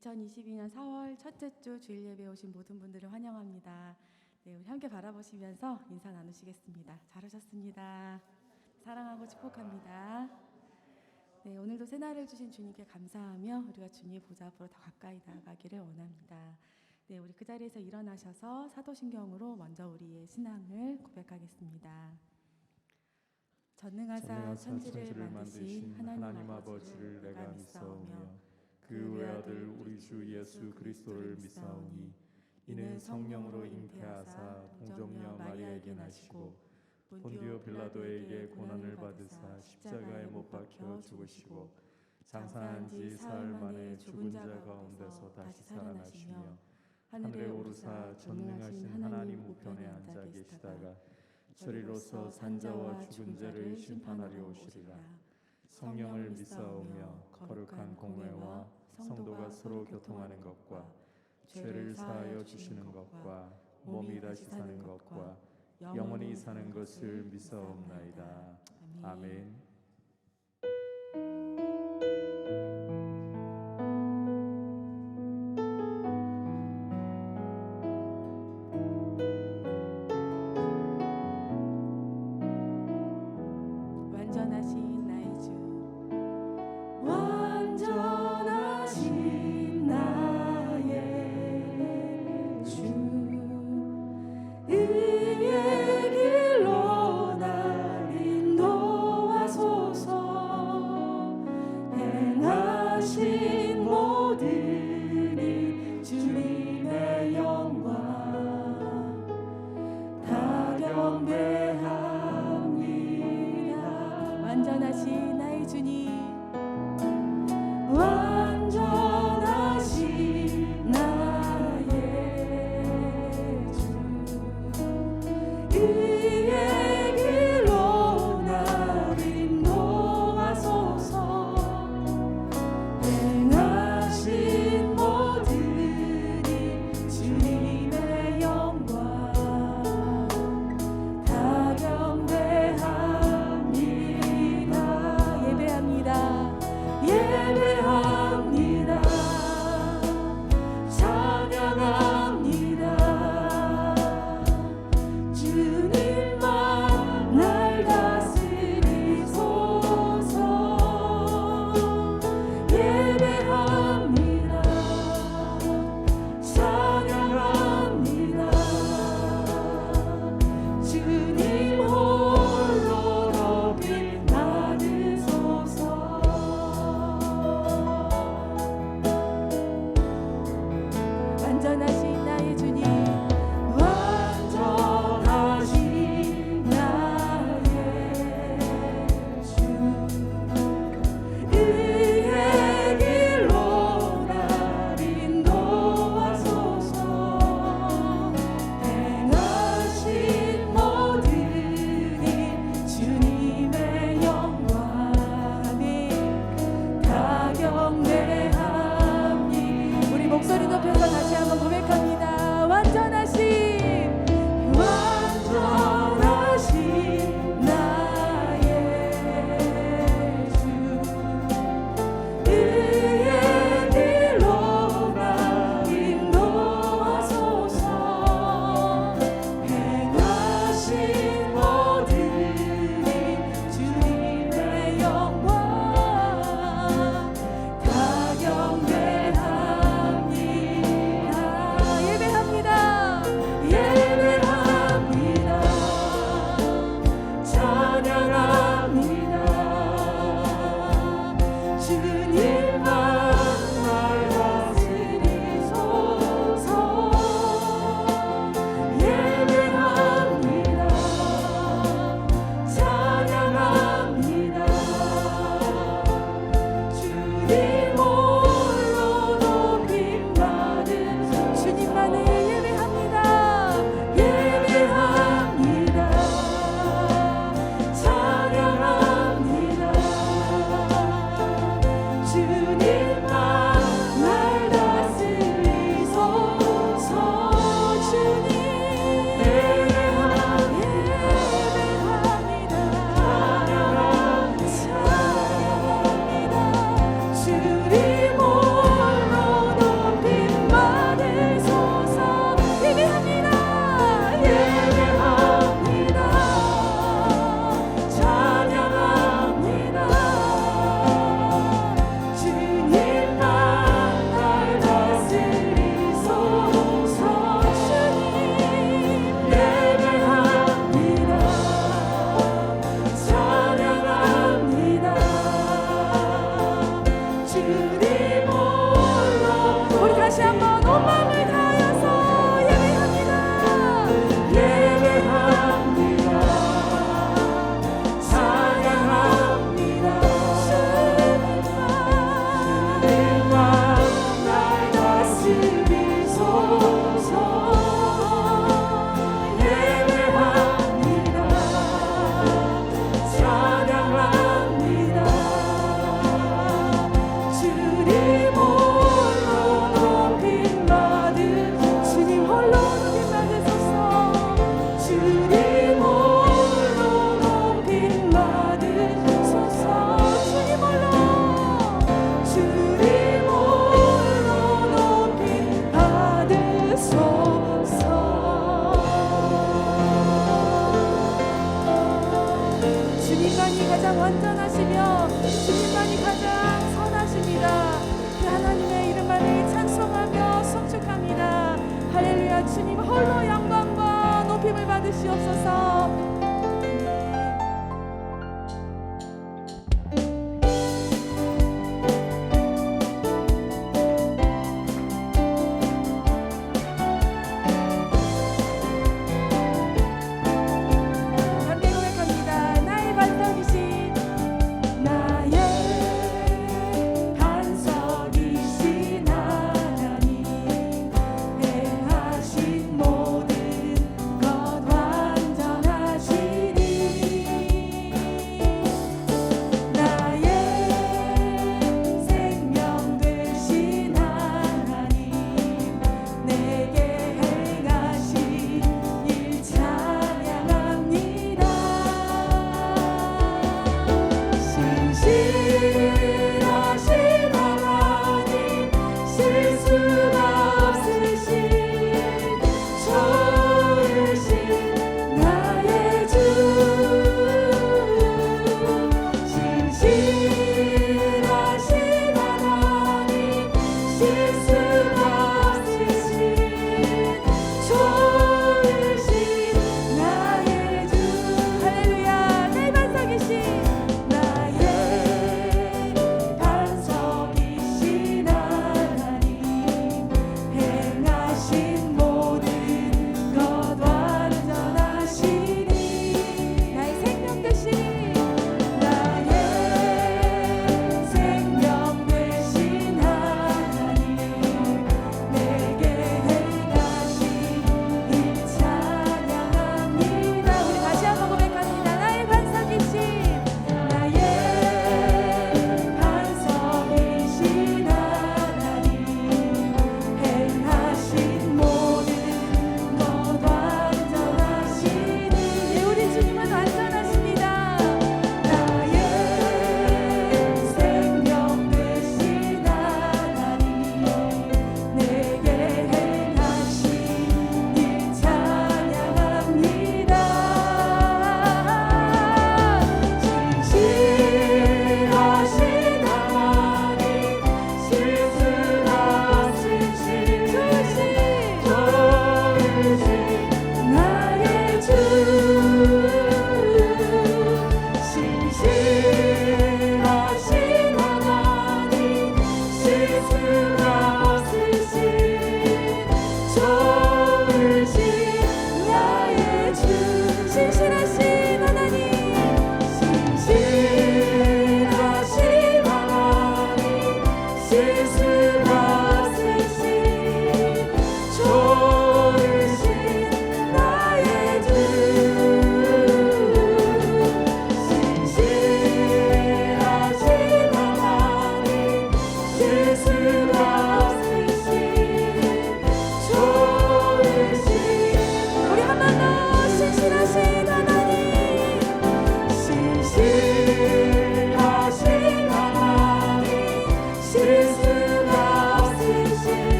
2022년 4월 첫째 주 주일 예배에 오신 모든 분들을 환영합니다. 네, 우리 함께 바라보시면서 인사 나누시겠습니다. 잘 오셨습니다. 사랑하고 축복합니다. 네, 오늘도 새날을 주신 주님께 감사하며 우리가 주님의 보좌 앞으로 더 가까이 나아가기를 원합니다. 네, 우리 그 자리에서 일어나셔서 사도신경으로 먼저 우리의 신앙을 고백하겠습니다. 전능하사 천지를 만드신 하나님 아버지를 내가 믿사오며 그 외아들 우리 주 예수 그리스도를 믿사오니 이는 성령으로 잉태하사 동정녀 마리아에게 나시고 본디오 빌라도에게 고난을 받으사 십자가에 못 박혀 죽으시고 장사한 지 사흘 만에 죽은 자 가운데서 다시 살아나시며 하늘에 오르사 전능하신 하나님 우편에 앉아 계시다가 저리로서 산자와 죽은 자를 심판하려 오시리라. 성령을 믿사오며 거룩한 공회와 성도가 서로 교통하는 것과 죄를 사하여 주시는 것과 몸이 다시 사는 것과 영원히 사는 것을 믿사옵나이다. 아멘. 완전하신 나의 주 의의 길로 날 인도하소서.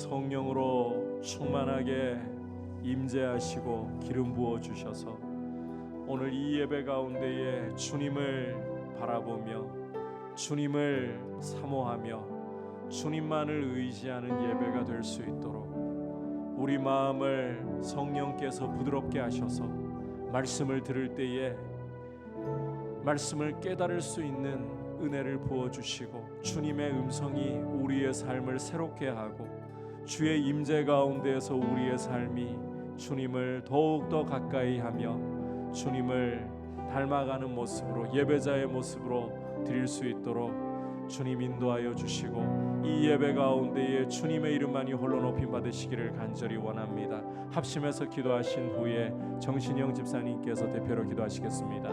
성령으로 충만하게 임재하시고 기름 부어 주셔서 오늘 이 예배 가운데에 주님을 바라보며 주님을 사모하며 주님만을 의지하는 예배가 될 수 있도록 우리 마음을 성령께서 부드럽게 하셔서 말씀을 들을 때에 말씀을 깨달을 수 있는 은혜를 부어주시고 주님의 음성이 우리의 삶을 새롭게 하고 주의 임재 가운데에서 우리의 삶이 주님을 더욱더 가까이 하며 주님을 닮아가는 모습으로 예배자의 모습으로 드릴 수 있도록 주님 인도하여 주시고 이 예배 가운데에 주님의 이름만이 홀로 높임 받으시기를 간절히 원합니다. 합심해서 기도하신 후에 정신영 집사님께서 대표로 기도하시겠습니다.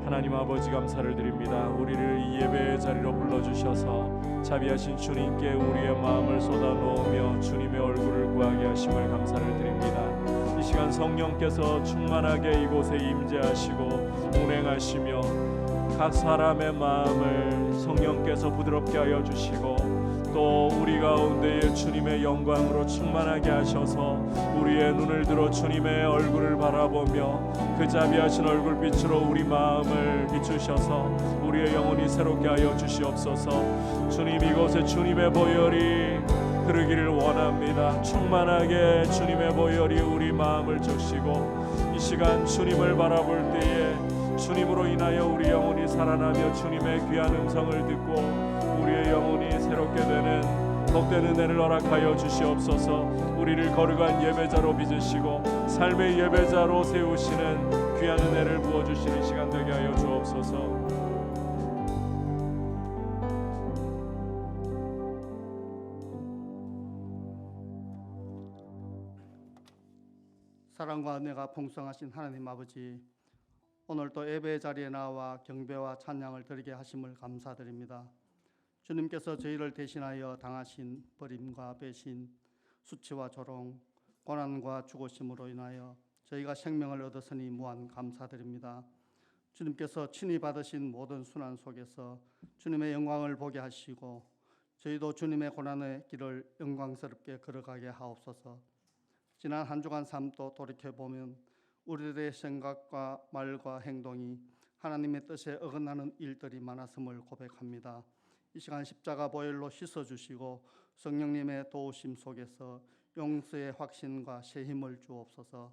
하나님 아버지 감사를 드립니다. 우리를 이 예배의 자리로 불러주셔서 자비하신 주님께 우리의 마음을 쏟아놓으며 주님의 얼굴을 구하게 하심을 감사를 드립니다. 이 시간 성령께서 충만하게 이곳에 임재하시고 운행하시며 각 사람의 마음을 성령께서 부드럽게 하여 주시고 또 우리 가운데에 주님의 영광으로 충만하게 하셔서 우리의 눈을 들어 주님의 얼굴을 바라보며 그 자비하신 얼굴빛으로 우리 마음을 비추셔서 우리의 영혼이 새롭게 하여 주시옵소서. 주님 이곳에 주님의 보혈이 흐르기를 원합니다. 충만하게 주님의 보혈이 우리 마음을 적시고 이 시간 주님을 바라볼 때에 주님으로 인하여 우리 영혼이 살아나며 주님의 귀한 음성을 듣고 우리의 영혼이 새롭게 되는 복된 은혜를 허락하여 주시옵소서. 우리를 거룩한 예배자로 빚으시고 삶의 예배자로 세우시는 귀한 은혜를 부어주시는 시간 되게 하여 주옵소서. 사랑과 은혜가 풍성하신 하나님 아버지, 오늘도 예배의 자리에 나와 경배와 찬양을 드리게 하심을 감사드립니다. 주님께서 저희를 대신하여 당하신 버림과 배신, 수치와 조롱, 고난과 죽으심으로 인하여 저희가 생명을 얻었으니 무한 감사드립니다. 주님께서 친히 받으신 모든 순환 속에서 주님의 영광을 보게 하시고 저희도 주님의 고난의 길을 영광스럽게 걸어가게 하옵소서. 지난 한 주간 삶도 돌이켜보면 우리들의 생각과 말과 행동이 하나님의 뜻에 어긋나는 일들이 많았음을 고백합니다. 이 시간 십자가 보혈로 씻어주시고 성령님의 도우심 속에서 용서의 확신과 새 힘을 주옵소서.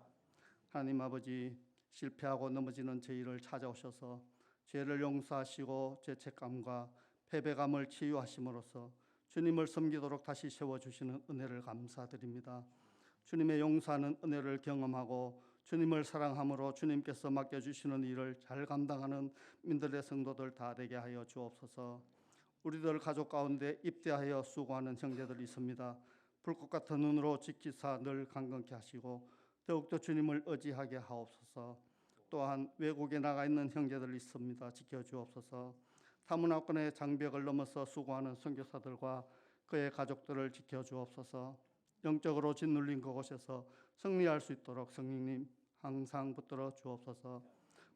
하나님 아버지, 실패하고 넘어지는 저희를 찾아오셔서 죄를 용서하시고 죄책감과 패배감을 치유하심으로써 주님을 섬기도록 다시 세워주시는 은혜를 감사드립니다. 주님의 용서하는 은혜를 경험하고 주님을 사랑함으로 주님께서 맡겨주시는 일을 잘 감당하는 민들의 성도들 다 되게 하여 주옵소서. 우리들 가족 가운데 입대하여 수고하는 형제들이 있습니다. 불꽃 같은 눈으로 지키사 늘 강건케 하시고 더욱더 주님을 의지하게 하옵소서. 또한 외국에 나가 있는 형제들이 있습니다. 지켜주옵소서. 타문화권의 장벽을 넘어서 수고하는 선교사들과 그의 가족들을 지켜주옵소서. 영적으로 짓눌린 그곳에서 승리할 수 있도록 성령님 항상 붙들어 주옵소서.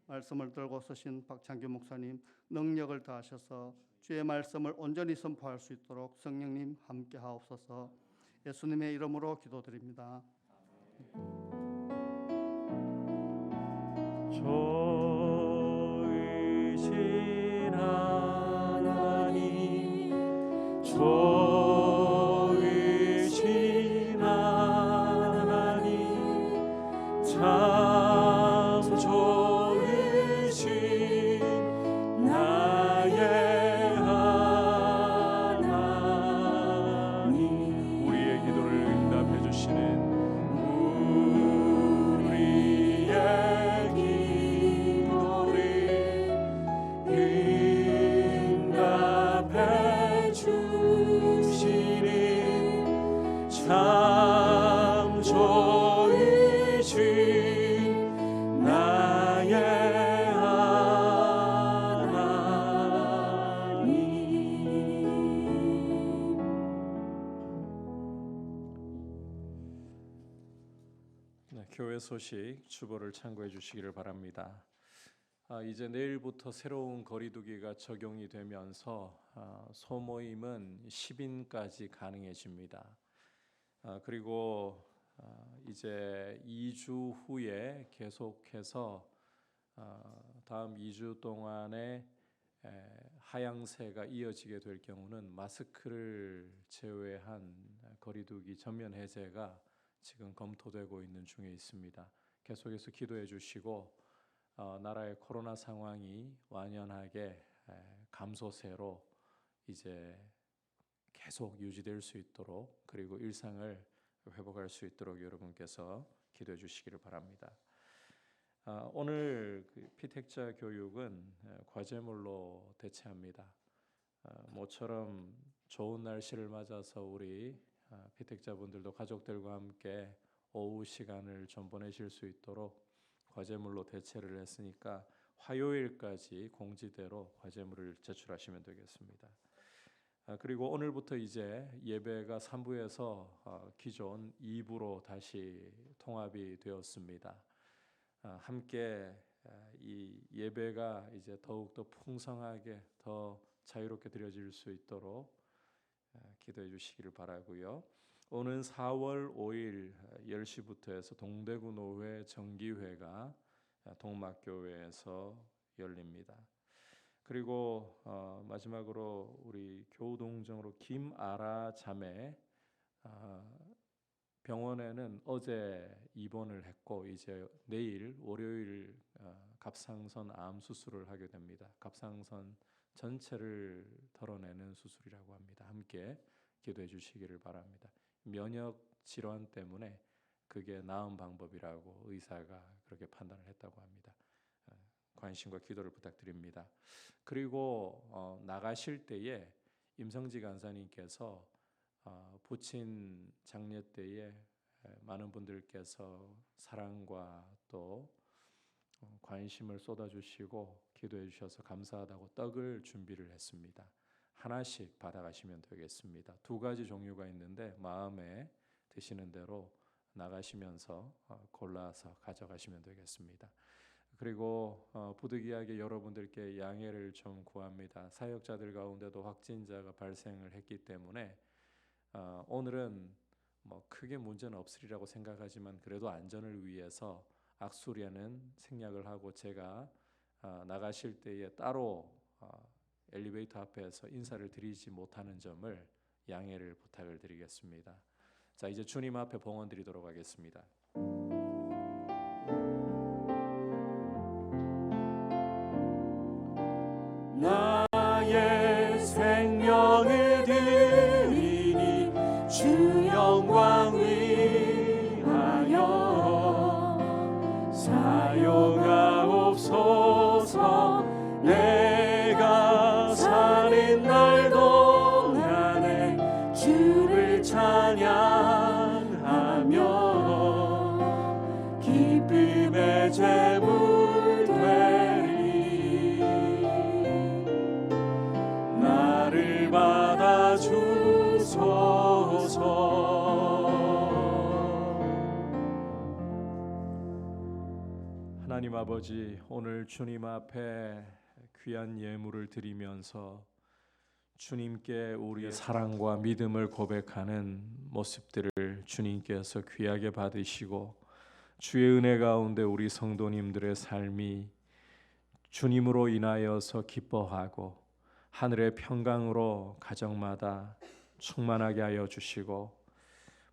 말씀을 들고 서신 박창규 목사님 능력을 다하셔서 주의 말씀을 온전히 선포할 수 있도록 성령님 함께 하옵소서. 예수님의 이름으로 기도드립니다. 좋으신 하나님 참 좋으신 나의 하나님 우리의 기도를 응답해 주시는 우리의 기도를 응답해 주시는 참 좋으신 나의 하나님. 네, 교회 소식 주보를 참고해 주시기를 바랍니다. 이제 내일부터 새로운 거리두기가 적용이 되면서 소모임은 10인까지 가능해집니다. 그리고 이제 2주 후에 계속해서 다음 2주 동안에 하향세가 이어지게 될 경우는 마스크를 제외한 거리두기 전면 해제가 지금 검토되고 있는 중에 있습니다. 계속해서 기도해 주시고 나라의 코로나 상황이 완연하게 감소세로 이제 계속 유지될 수 있도록 그리고 일상을 회복할 수 있도록 여러분께서 기도해 주시기를 바랍니다. 오늘 피택자 교육은 과제물로 대체합니다. 모처럼 좋은 날씨를 맞아서 우리 피택자분들도 가족들과 함께 오후 시간을 좀 보내실 수 있도록 과제물로 대체를 했으니까 화요일까지 공지대로 과제물을 제출하시면 되겠습니다. 그리고 오늘부터 이제 예배가 3부에서 기존 2부로 다시 통합이 되었습니다. 함께 이 예배가 이제 더욱더 풍성하게 더 자유롭게 드려질 수 있도록 기도해 주시기를 바라고요. 오는 4월 5일 10시부터 해서 동대구 노회 정기회가 동막교회에서 열립니다. 그리고 마지막으로 우리 교우동정으로 김아라 자매 병원에는 어제 입원을 했고 이제 내일 월요일 갑상선 암 수술을 하게 됩니다. 갑상선 전체를 덜어내는 수술이라고 합니다. 함께 기도해 주시기를 바랍니다. 면역 질환 때문에 그게 나은 방법이라고 의사가 그렇게 판단을 했다고 합니다. 관심과 기도를 부탁드립니다. 그리고 나가실 때에 임성지 간사님께서 부친 장례 때에 많은 분들께서 사랑과 또 관심을 쏟아주시고 기도해 주셔서 감사하다고 떡을 준비를 했습니다. 하나씩 받아가시면 되겠습니다. 2가지 종류가 있는데 마음에 드시는 대로 나가시면서 골라서 가져가시면 되겠습니다. 그리고 부득이하게 여러분들께 양해를 좀 구합니다. 사역자들 가운데도 확진자가 발생을 했기 때문에 오늘은 뭐 크게 문제는 없으리라고 생각하지만 그래도 안전을 위해서 악수리하는 생략을 하고 제가 나가실 때에 따로 엘리베이터 앞에서 인사를 드리지 못하는 점을 양해를 부탁을 드리겠습니다. 자, 이제 주님 앞에 봉헌 드리도록 하겠습니다. 나의 생명을 드리니 주 영광 위하여 사용하옵소서. 내가 사는 날 동안에 주를 찬양하며 기쁨의 제물 되리. 나를 받아 주소서. 하나님 아버지, 오늘 주님 앞에 귀한 예물을 드리면서 주님께 우리의 사랑과 믿음을 고백하는 모습들을 주님께서 귀하게 받으시고 주의 은혜 가운데 우리 성도님들의 삶이 주님으로 인하여서 기뻐하고 하늘의 평강으로 가정마다 충만하게 하여 주시고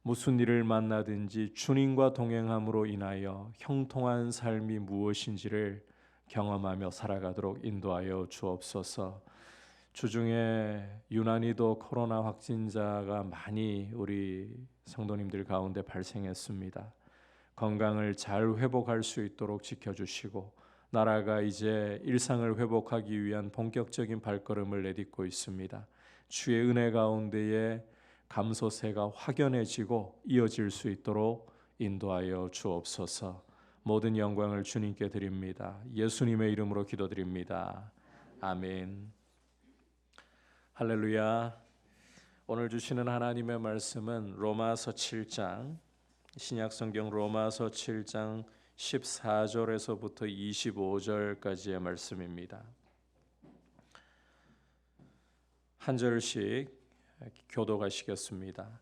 무슨 일을 만나든지 주님과 동행함으로 인하여 형통한 삶이 무엇인지를 경험하며 살아가도록 인도하여 주옵소서. 주중에 유난히도 코로나 확진자가 많이 우리 성도님들 가운데 발생했습니다. 건강을 잘 회복할 수 있도록 지켜주시고 나라가 이제 일상을 회복하기 위한 본격적인 발걸음을 내딛고 있습니다. 주의 은혜 가운데에 감소세가 확연해지고 이어질 수 있도록 인도하여 주옵소서. 모든 영광을 주님께 드립니다. 예수님의 이름으로 기도드립니다. 아멘. 할렐루야. 오늘 주시는 하나님의 말씀은 로마서 7장, 신약성경 로마서 7장 14절에서부터 25절까지의 말씀입니다. 한 절씩 교독하시겠습니다.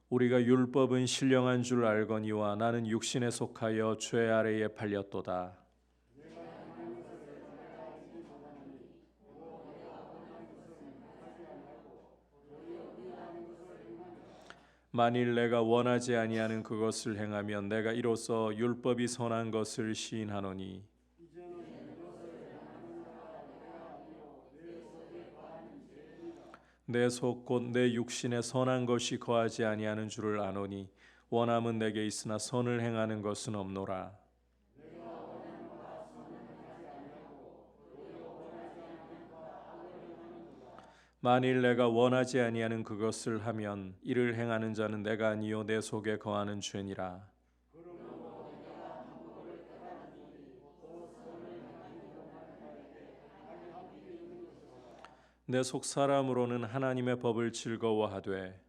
우리가 율법은 신령한 줄 알거니와 나는 육신에 속하여 죄 아래에 팔렸도다. 만일 내가 원하지 아니하는 그것을 행하면 내가 이로써 율법이 선한 것을 시인하노니 내 속 곧 내 육신에 선한 것이 거하지 아니하는 줄을 아노니 원함은 내게 있으나 선을 행하는 것은 없노라. 만일 내가 원하지 아니하는 그것을 하면 이를 행하는 자는 내가 아니요 내 속에 거하는 죄니라. 내 속 사람으로는 하나님의 법을 즐거워하되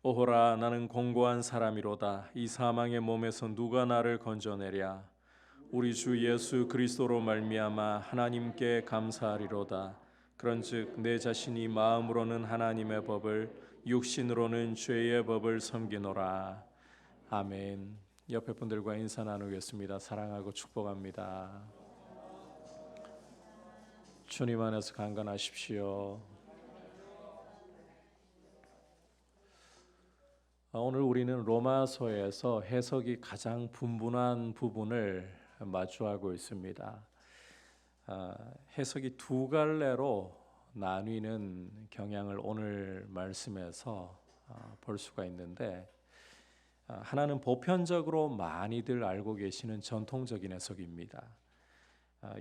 오호라 나는 공고한 사람이로다. 이 사망의 몸에서 누가 나를 건져내랴. 우리 주 예수 그리스도로 말미암아 하나님께 감사하리로다. 그런즉 내 자신이 마음으로는 하나님의 법을 육신으로는 죄의 법을 섬기노라. 아멘. 옆에 분들과 인사 나누겠습니다. 사랑하고 축복합니다. 주님 안에서 강건하십시오. 오늘 우리는 로마서에서 해석이 가장 분분한 부분을 마주하고 있습니다. 해석이 두 갈래로 나뉘는 경향을 오늘 말씀에서 볼 수가 있는데, 하나는 보편적으로 많이들 알고 계시는 전통적인 해석입니다.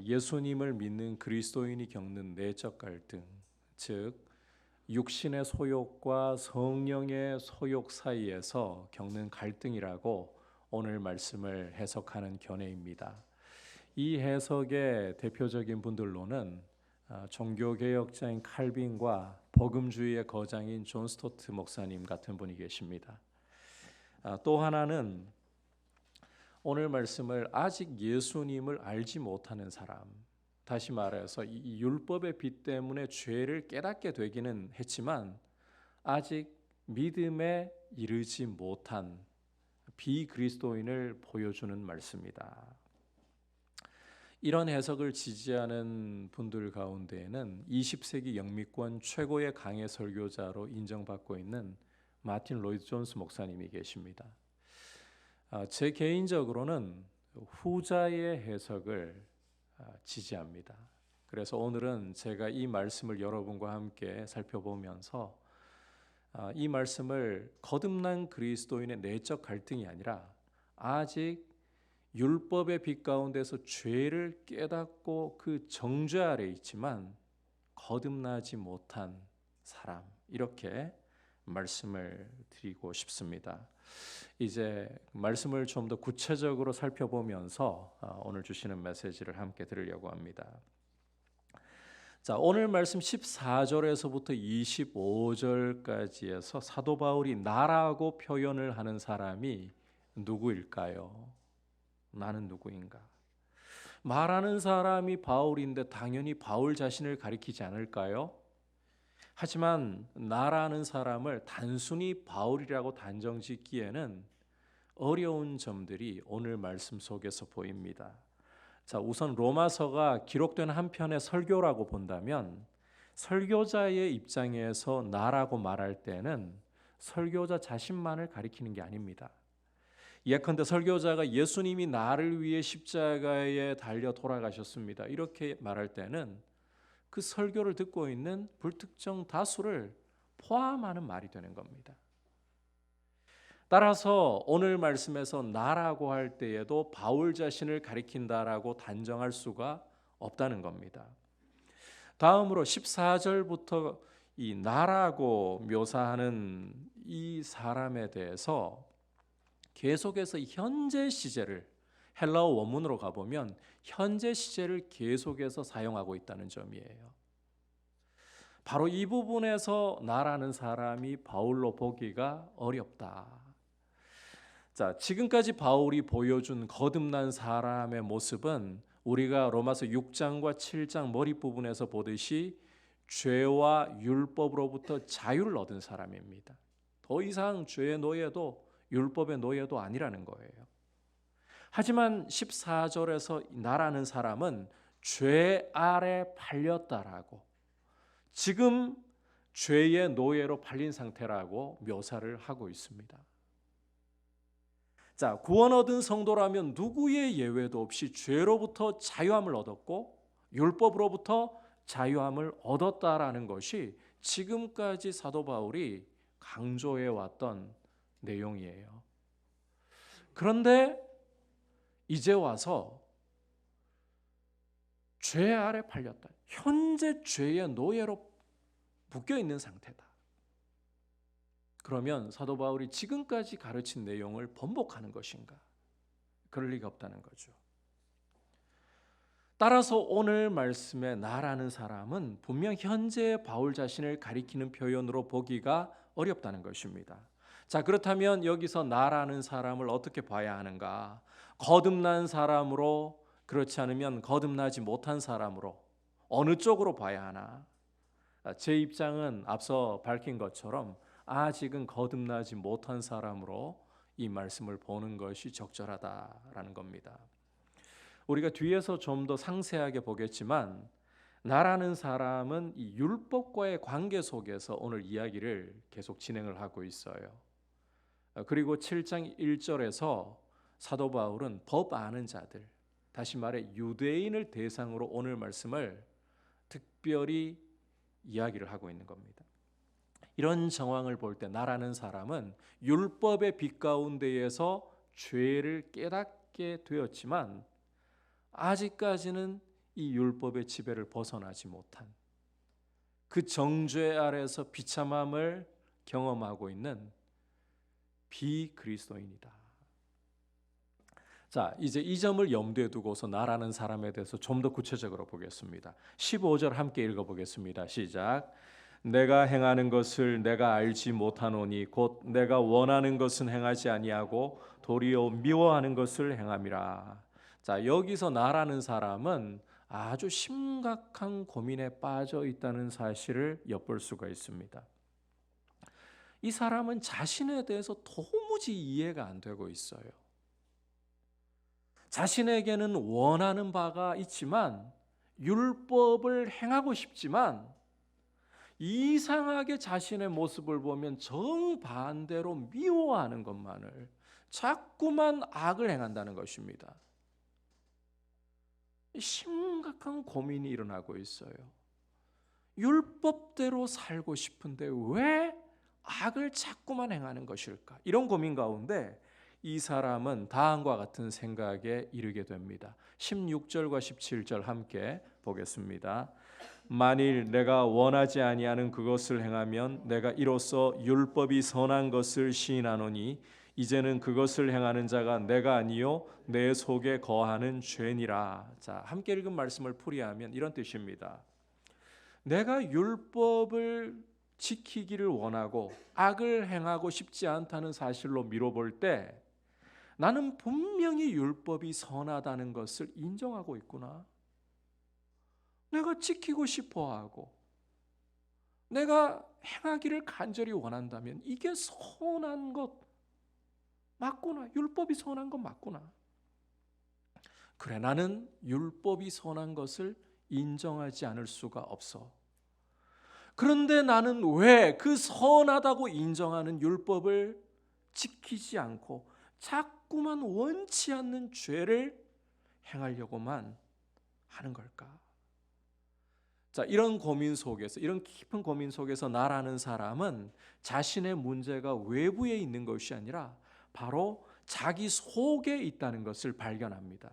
예수님을 믿는 그리스도인이 겪는 내적 갈등, 즉 육신의 소욕과 성령의 소욕 사이에서 겪는 갈등이라고 오늘 말씀을 해석하는 견해입니다. 이 해석의 대표적인 분들로는 종교개혁자인 칼빈과 복음주의의 거장인 존 스토트 목사님 같은 분이 계십니다. 또 하나는 오늘 말씀을 아직 예수님을 알지 못하는 사람, 다시 말해서 이 율법의 빛 때문에 죄를 깨닫게 되기는 했지만 아직 믿음에 이르지 못한 비그리스도인을 보여주는 말씀이다. 이런 해석을 지지하는 분들 가운데에는 20세기 영미권 최고의 강해 설교자로 인정받고 있는 마틴 로이드 존스 목사님이 계십니다. 제 개인적으로는 후자의 해석을 지지합니다. 그래서 오늘은 제가 이 말씀을 여러분과 함께 살펴보면서 이 말씀을 거듭난 그리스도인의 내적 갈등이 아니라 아직 율법의 빛 가운데서 죄를 깨닫고 그 정죄 아래 있지만 거듭나지 못한 사람, 이렇게 말씀을 드리고 싶습니다. 이제 말씀을 좀 더 구체적으로 살펴보면서 오늘 주시는 메시지를 함께 들으려고 합니다. 자, 오늘 말씀 14절에서부터 25절까지에서 사도 바울이 나라고 표현을 하는 사람이 누구일까요? 나는 누구인가? 말하는 사람이 바울인데 당연히 바울 자신을 가리키지 않을까요? 하지만 나라는 사람을 단순히 바울이라고 단정짓기에는 어려운 점들이 오늘 말씀 속에서 보입니다. 자, 우선 로마서가 기록된 한 편의 설교라고 본다면 설교자의 입장에서 나라고 말할 때는 설교자 자신만을 가리키는 게 아닙니다. 예컨대 설교자가 예수님이 나를 위해 십자가에 달려 돌아가셨습니다, 이렇게 말할 때는 그 설교를 듣고 있는 불특정 다수를 포함하는 말이 되는 겁니다. 따라서 오늘 말씀에서 나라고 할 때에도 바울 자신을 가리킨다라고 단정할 수가 없다는 겁니다. 다음으로 14절부터 이 나라고 묘사하는 이 사람에 대해서 계속해서 현재 시제를, 헬라어 원문으로 가보면 현재 시제를 계속해서 사용하고 있다는 점이에요. 바로 이 부분에서 나라는 사람이 바울로 보기가 어렵다. 자, 지금까지 바울이 보여준 거듭난 사람의 모습은 우리가 로마서 6장과 7장 머릿부분에서 보듯이 죄와 율법으로부터 자유를 얻은 사람입니다. 더 이상 죄의 노예도 율법의 노예도 아니라는 거예요. 하지만 14절에서 나라는 사람은 죄 아래 팔렸다라고, 지금 죄의 노예로 팔린 상태라고 묘사를 하고 있습니다. 자, 구원 얻은 성도라면 누구의 예외도 없이 죄로부터 자유함을 얻었고 율법으로부터 자유함을 얻었다라는 것이 지금까지 사도 바울이 강조해 왔던 내용이에요. 그런데 이제 와서 죄 아래 팔렸다. 현재 죄의 노예로 묶여 있는 상태다. 그러면 사도 바울이 지금까지 가르친 내용을 번복하는 것인가? 그럴 리가 없다는 거죠. 따라서 오늘 말씀의 나라는 사람은 분명 현재 바울 자신을 가리키는 표현으로 보기가 어렵다는 것입니다. 자, 그렇다면 여기서 나라는 사람을 어떻게 봐야 하는가? 거듭난 사람으로, 그렇지 않으면 거듭나지 못한 사람으로, 어느 쪽으로 봐야 하나? 제 입장은 앞서 밝힌 것처럼 아직은 거듭나지 못한 사람으로 이 말씀을 보는 것이 적절하다라는 겁니다. 우리가 뒤에서 좀 더 상세하게 보겠지만 나라는 사람은 이 율법과의 관계 속에서 오늘 이야기를 계속 진행을 하고 있어요. 그리고 7장 1절에서 사도 바울은 법 아는 자들, 다시 말해 유대인을 대상으로 오늘 말씀을 특별히 이야기를 하고 있는 겁니다. 이런 정황을 볼 때 나라는 사람은 율법의 빛 가운데에서 죄를 깨닫게 되었지만 아직까지는 이 율법의 지배를 벗어나지 못한, 그 정죄 아래에서 비참함을 경험하고 있는 비그리스도인이다. 자, 이제 이 점을 염두에 두고서 나라는 사람에 대해서 좀 더 구체적으로 보겠습니다. 15절 함께 읽어보겠습니다. 시작. 내가 행하는 것을 내가 알지 못하노니 곧 내가 원하는 것은 행하지 아니하고 도리어 미워하는 것을 행함이라. 자, 여기서 나라는 사람은 아주 심각한 고민에 빠져 있다는 사실을 엿볼 수가 있습니다. 이 사람은 자신에 대해서 도무지 이해가 안 되고 있어요. 자신에게는 원하는 바가 있지만 율법을 행하고 싶지만 이상하게 자신의 모습을 보면 정반대로 미워하는 것만을, 자꾸만 악을 행한다는 것입니다. 심각한 고민이 일어나고 있어요. 율법대로 살고 싶은데 왜 악을 자꾸만 행하는 것일까? 이런 고민 가운데 이 사람은 다음과 같은 생각에 이르게 됩니다. 16절과 17절 함께 보겠습니다. 만일 내가 원하지 아니하는 그것을 행하면 내가 이로써 율법이 선한 것을 시인하노니 이제는 그것을 행하는 자가 내가 아니요 내 속에 거하는 죄니라. 자, 함께 읽은 말씀을 풀이하면 이런 뜻입니다. 내가 율법을 지키기를 원하고 악을 행하고 싶지 않다는 사실로 미뤄볼 때 나는 분명히 율법이 선하다는 것을 인정하고 있구나. 내가 지키고 싶어하고 내가 행하기를 간절히 원한다면 이게 선한 것 맞구나. 율법이 선한 것 맞구나. 그래, 나는 율법이 선한 것을 인정하지 않을 수가 없어. 그런데 나는 왜 그 선하다고 인정하는 율법을 지키지 않고 자꾸만 원치 않는 죄를 행하려고만 하는 걸까? 자, 이런 고민 속에서, 이런 깊은 고민 속에서 나라는 사람은 자신의 문제가 외부에 있는 것이 아니라 바로 자기 속에 있다는 것을 발견합니다.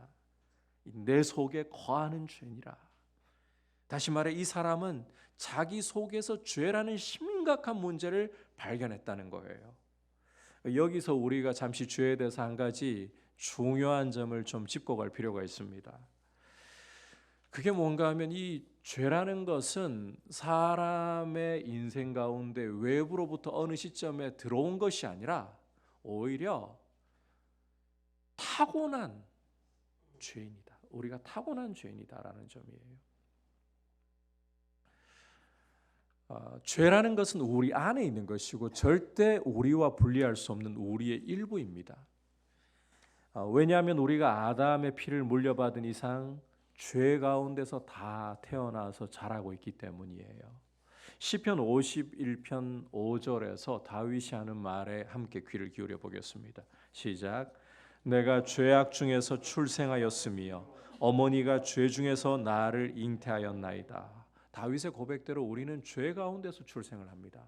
내 속에 거하는 죄니라. 다시 말해 이 사람은 자기 속에서 죄라는 심각한 문제를 발견했다는 거예요. 여기서 우리가 잠시 죄에 대해서 한 가지 중요한 점을 좀 짚고 갈 필요가 있습니다. 그게 뭔가 하면 이 죄라는 것은 사람의 인생 가운데 외부로부터 어느 시점에 들어온 것이 아니라 오히려 타고난 죄인이다. 우리가 타고난 죄인이다라는 점이에요. 죄라는 것은 우리 안에 있는 것이고 절대 우리와 분리할 수 없는 우리의 일부입니다. 왜냐하면 우리가 아담의 피를 물려받은 이상 죄 가운데서 다 태어나서 자라고 있기 때문이에요. 시편 51편 5절에서 다윗이 하는 말에 함께 귀를 기울여 보겠습니다. 시작. 내가 죄악 중에서 출생하였으며 어머니가 죄 중에서 나를 잉태하였나이다. 다윗의 고백대로 우리는 죄 가운데서 출생을 합니다.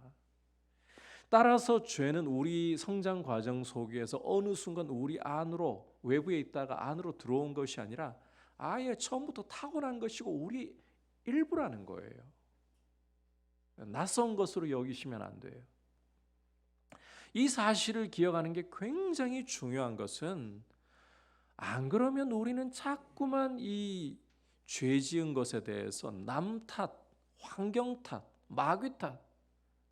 따라서 죄는 우리 성장 과정 속에서 어느 순간 우리 안으로, 외부에 있다가 안으로 들어온 것이 아니라 아예 처음부터 타고난 것이고 우리 일부라는 거예요. 낯선 것으로 여기시면 안 돼요. 이 사실을 기억하는 게 굉장히 중요한 것은, 안 그러면 우리는 자꾸만 이 죄 지은 것에 대해서 남 탓, 환경 탓, 마귀 탓,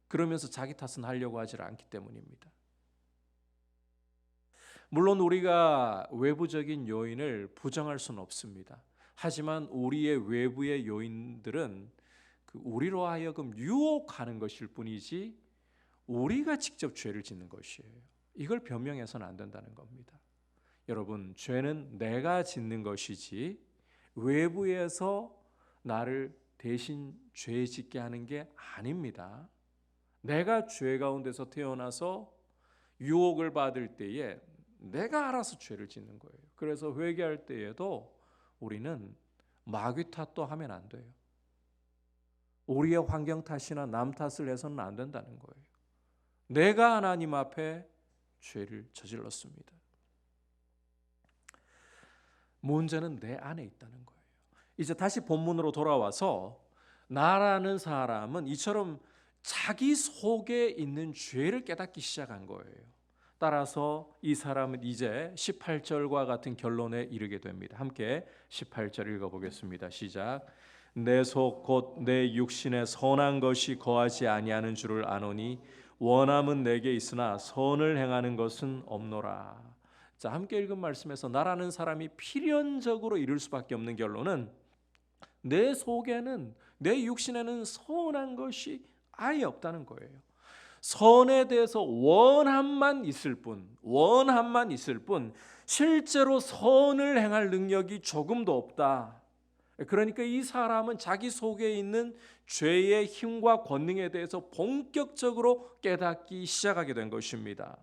그러면서 자기 탓은 하려고 하지 않기 때문입니다. 물론 우리가 외부적인 요인을 부정할 수는 없습니다. 하지만 우리의 외부의 요인들은 우리로 하여금 유혹하는 것일 뿐이지 우리가 직접 죄를 짓는 것이에요. 이걸 변명해서는 안 된다는 겁니다. 여러분, 죄는 내가 짓는 것이지 외부에서 나를 대신 죄 짓게 하는 게 아닙니다. 내가 죄 가운데서 태어나서 유혹을 받을 때에 내가 알아서 죄를 짓는 거예요. 그래서 회개할 때에도 우리는 마귀 탓도 하면 안 돼요. 우리의 환경 탓이나 남 탓을 해서는 안 된다는 거예요. 내가 하나님 앞에 죄를 저질렀습니다. 문제는 내 안에 있다는 거예요. 이제 다시 본문으로 돌아와서 나라는 사람은 이처럼 자기 속에 있는 죄를 깨닫기 시작한 거예요. 따라서 이 사람은 이제 18절과 같은 결론에 이르게 됩니다. 함께 18절 읽어보겠습니다. 시작. 내 속 곧 내 육신에 선한 것이 거하지 아니하는 줄을 아노니 원함은 내게 있으나 선을 행하는 것은 없노라. 자, 함께 읽은 말씀에서 나라는 사람이 필연적으로 이룰 수밖에 없는 결론은 내 속에는, 내 육신에는 선한 것이 아예 없다는 거예요. 선에 대해서 원함만 있을 뿐 실제로 선을 행할 능력이 조금도 없다. 그러니까 이 사람은 자기 속에 있는 죄의 힘과 권능에 대해서 본격적으로 깨닫기 시작하게 된 것입니다.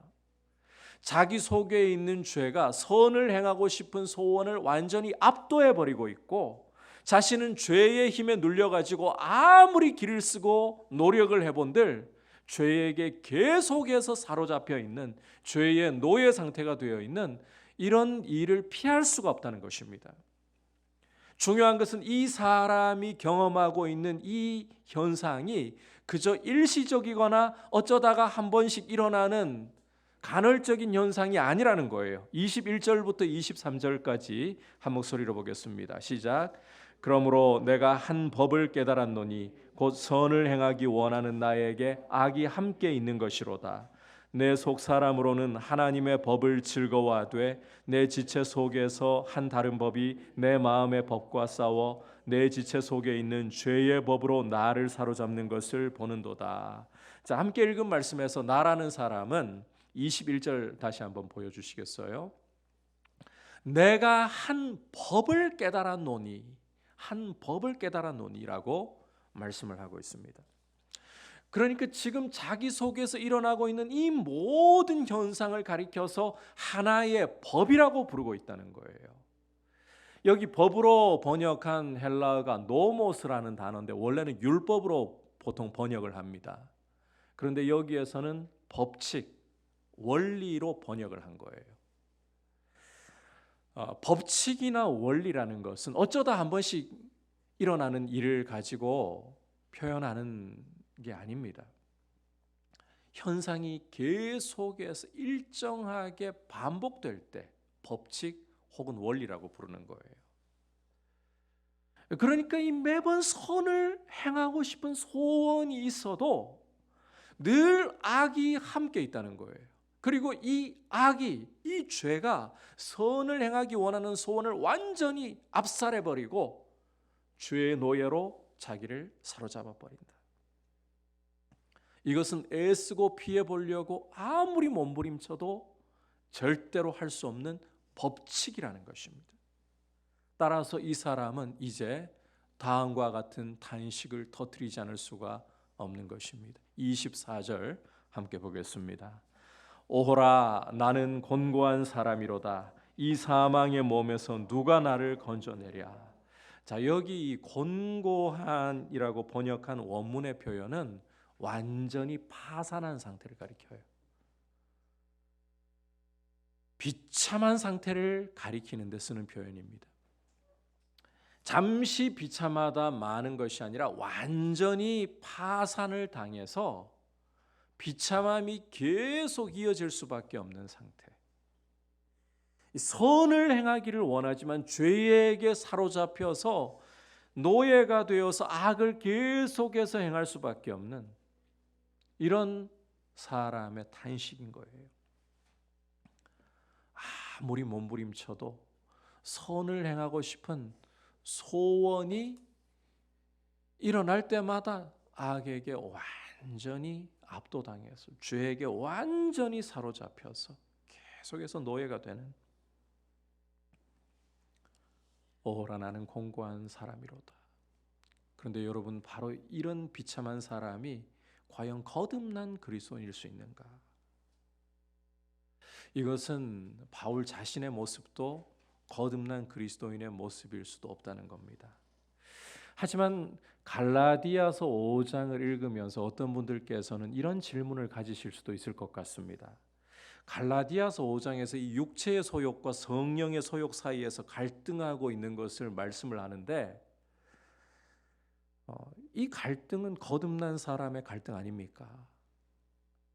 자기 속에 있는 죄가 선을 행하고 싶은 소원을 완전히 압도해버리고 있고, 자신은 죄의 힘에 눌려가지고 아무리 길을 쓰고 노력을 해본들 죄에게 계속해서 사로잡혀 있는, 죄의 노예 상태가 되어 있는 이런 일을 피할 수가 없다는 것입니다. 중요한 것은 이 사람이 경험하고 있는 이 현상이 그저 일시적이거나 어쩌다가 한 번씩 일어나는 간헐적인 현상이 아니라는 거예요. 21절부터 23절까지 한 목소리로 보겠습니다. 시작. 그러므로 내가 한 법을 깨달았노니 곧 선을 행하기 원하는 나에게 악이 함께 있는 것이로다. 내 속 사람으로는 하나님의 법을 즐거워하되 내 지체 속에서 한 다른 법이 내 마음의 법과 싸워 내 지체 속에 있는 죄의 법으로 나를 사로잡는 것을 보는도다. 자, 함께 읽은 말씀에서 나라는 사람은 21절 다시 한번 보여주시겠어요? 내가 한 법을 깨달았노니, 한 법을 깨달았노니라고 말씀을 하고 있습니다. 그러니까 지금 자기 속에서 일어나고 있는 이 모든 현상을 가리켜서 하나의 법이라고 부르고 있다는 거예요. 여기 법으로 번역한 헬라어가 노모스라는 단어인데 원래는 율법으로 보통 번역을 합니다. 그런데 여기에서는 법칙, 원리로 번역을 한 거예요. 법칙이나 원리라는 것은 어쩌다 한 번씩 일어나는 일을 가지고 표현하는 게 아닙니다. 현상이 계속해서 일정하게 반복될 때 법칙 혹은 원리라고 부르는 거예요. 그러니까 이 매번 선을 행하고 싶은 소원이 있어도 늘 악이 함께 있다는 거예요. 그리고 이 악이, 이 죄가 선을 행하기 원하는 소원을 완전히 압살해버리고 죄의 노예로 자기를 사로잡아 버린다. 이것은 애쓰고 피해보려고 아무리 몸부림쳐도 절대로 할 수 없는 법칙이라는 것입니다. 따라서 이 사람은 이제 다음과 같은 탄식을 터뜨리지 않을 수가 없는 것입니다. 24절 함께 보겠습니다. 오호라, 나는 곤고한 사람이로다. 이 사망의 몸에서 누가 나를 건져내랴. 자, 여기 이 곤고한이라고 번역한 원문의 표현은 완전히 파산한 상태를 가리켜요. 비참한 상태를 가리키는 데 쓰는 표현입니다. 잠시 비참하다 마는 것이 아니라 완전히 파산을 당해서 비참함이 계속 이어질 수밖에 없는 상태. 선을 행하기를 원하지만 죄에게 사로잡혀서 노예가 되어서 악을 계속해서 행할 수밖에 없는 이런 사람의 탄식인 거예요. 아무리 몸부림쳐도 선을 행하고 싶은 소원이 일어날 때마다 악에게 완전히 압도당해서 죄에게 완전히 사로잡혀서 계속해서 노예가 되는, 오호라, 나는 곤고한 사람이로다. 그런데 여러분, 바로 이런 비참한 사람이 과연 거듭난 그리스도인일 수 있는가? 이것은 바울 자신의 모습도 거듭난 그리스도인의 모습일 수도 없다는 겁니다. 하지만 갈라디아서 5장을 읽으면서 어떤 분들께서는 이런 질문을 가지실 수도 있을 것 같습니다. 갈라디아서 5장에서 이 육체의 소욕과 성령의 소욕 사이에서 갈등하고 있는 것을 말씀을 하는데, 이 갈등은 거듭난 사람의 갈등 아닙니까?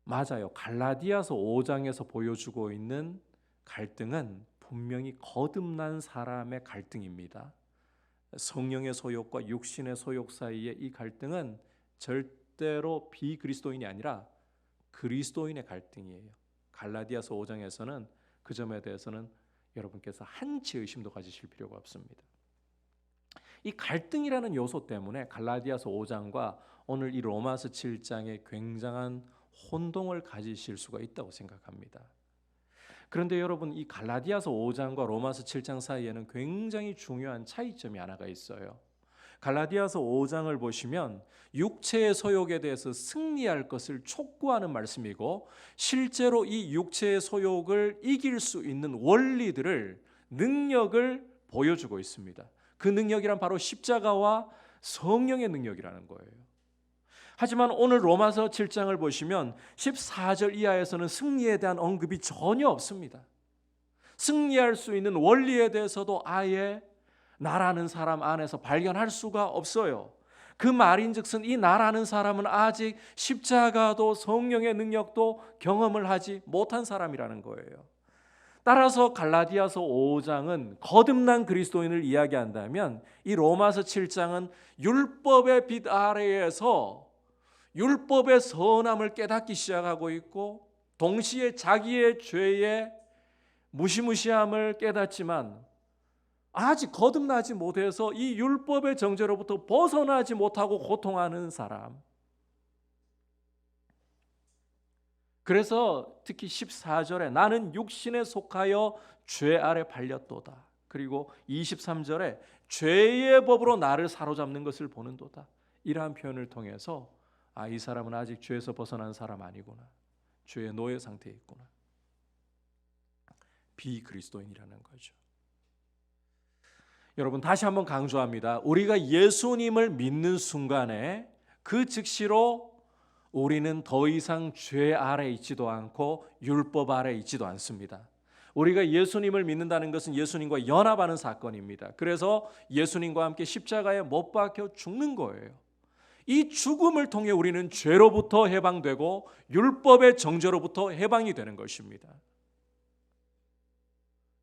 맞아요. 갈라디아서 5장에서 보여주고 있는 갈등은 분명히 거듭난 사람의 갈등입니다. 성령의 소욕과 육신의 소욕 사이의 이 갈등은 절대로 비그리스도인이 아니라 그리스도인의 갈등이에요. 갈라디아서 5장에서는 그 점에 대해서는 여러분께서 한치 의심도 가지실 필요가 없습니다. 이 갈등이라는 요소 때문에 갈라디아서 5장과 오늘 이 로마서 7장에 굉장한 혼동을 가지실 수가 있다고 생각합니다. 그런데 여러분, 이 갈라디아서 5장과 로마서 7장 사이에는 굉장히 중요한 차이점이 하나가 있어요. 갈라디아서 5장을 보시면 육체의 소욕에 대해서 승리할 것을 촉구하는 말씀이고, 실제로 이 육체의 소욕을 이길 수 있는 원리들을, 능력을 보여주고 있습니다. 그 능력이란 바로 십자가와 성령의 능력이라는 거예요. 하지만 오늘 로마서 7장을 보시면 14절 이하에서는 승리에 대한 언급이 전혀 없습니다. 승리할 수 있는 원리에 대해서도 아예 나라는 사람 안에서 발견할 수가 없어요. 그 말인즉슨 이 나라는 사람은 아직 십자가도 성령의 능력도 경험을 하지 못한 사람이라는 거예요. 따라서 갈라디아서 5장은 거듭난 그리스도인을 이야기한다면, 이 로마서 7장은 율법의 빛 아래에서 율법의 선함을 깨닫기 시작하고 있고, 동시에 자기의 죄의 무시무시함을 깨닫지만 아직 거듭나지 못해서 이 율법의 정죄로부터 벗어나지 못하고 고통하는 사람. 그래서 특히 14절에 나는 육신에 속하여 죄 아래 팔렸도다. 그리고 23절에 죄의 법으로 나를 사로잡는 것을 보는도다. 이러한 표현을 통해서 이 사람은 아직 죄에서 벗어난 사람 아니구나. 죄의 노예 상태에 있구나. 비그리스도인이라는 거죠. 여러분, 다시 한번 강조합니다. 우리가 예수님을 믿는 순간에 그 즉시로 우리는 더 이상 죄 아래 있지도 않고 율법 아래 있지도 않습니다. 우리가 예수님을 믿는다는 것은 예수님과 연합하는 사건입니다. 그래서 예수님과 함께 십자가에 못 박혀 죽는 거예요. 이 죽음을 통해 우리는 죄로부터 해방되고 율법의 정죄로부터 해방이 되는 것입니다.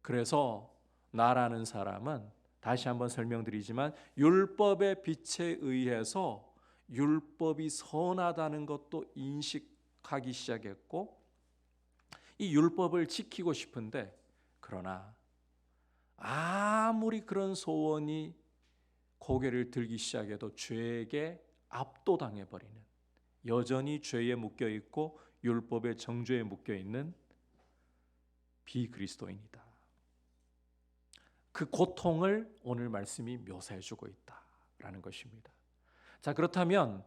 그래서 나라는 사람은, 다시 한번 설명드리지만, 율법의 빛에 의해서 율법이 선하다는 것도 인식하기 시작했고, 이 율법을 지키고 싶은데, 그러나 아무리 그런 소원이 고개를 들기 시작해도 죄에게 압도당해 버리는, 여전히 죄에 묶여 있고 율법의 정죄에 묶여 있는 비그리스도인이다. 그 고통을 오늘 말씀이 묘사해 주고 있다라는 것입니다. 자, 그렇다면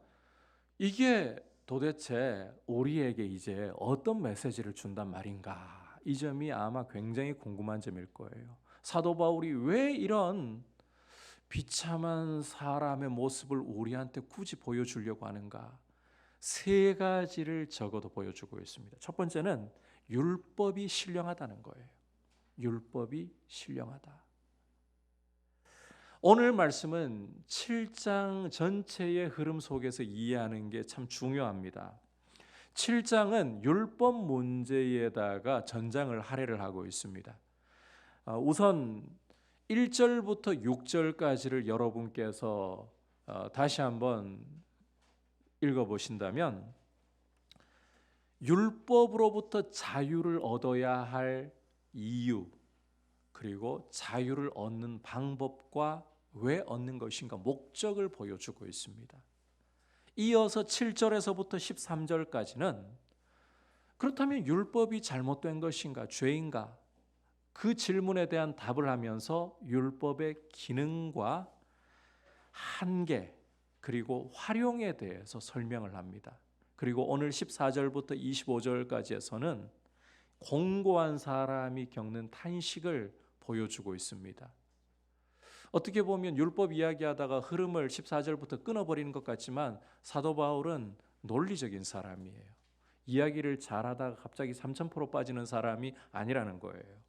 이게 도대체 우리에게 이제 어떤 메시지를 준단 말인가? 이 점이 아마 굉장히 궁금한 점일 거예요. 사도 바울이 왜 이런 비참한 사람의 모습을 우리한테 굳이 보여주려고 하는가? 세 가지를 적어도 보여주고 있습니다. 첫 번째는 율법이 신령하다는 거예요. 율법이 신령하다. 오늘 말씀은 7장 전체의 흐름 속에서 이해하는 게 참 중요합니다. 7장은 율법 문제에다가 전장을 할애를 하고 있습니다. 우선 1절부터 6절까지를 여러분께서 다시 한번 읽어보신다면, 율법으로부터 자유를 얻어야 할 이유, 그리고 자유를 얻는 방법과 왜 얻는 것인가, 목적을 보여주고 있습니다. 이어서 7절에서부터 13절까지는 그렇다면 율법이 잘못된 것인가, 죄인가, 그 질문에 대한 답을 하면서 율법의 기능과 한계, 그리고 활용에 대해서 설명을 합니다. 그리고 오늘 14절부터 25절까지에서는 공고한 사람이 겪는 탄식을 보여주고 있습니다. 어떻게 보면 율법 이야기하다가 흐름을 14절부터 끊어버리는 것 같지만 사도 바울은 논리적인 사람이에요. 이야기를 잘하다가 갑자기 3000% 빠지는 사람이 아니라는 거예요.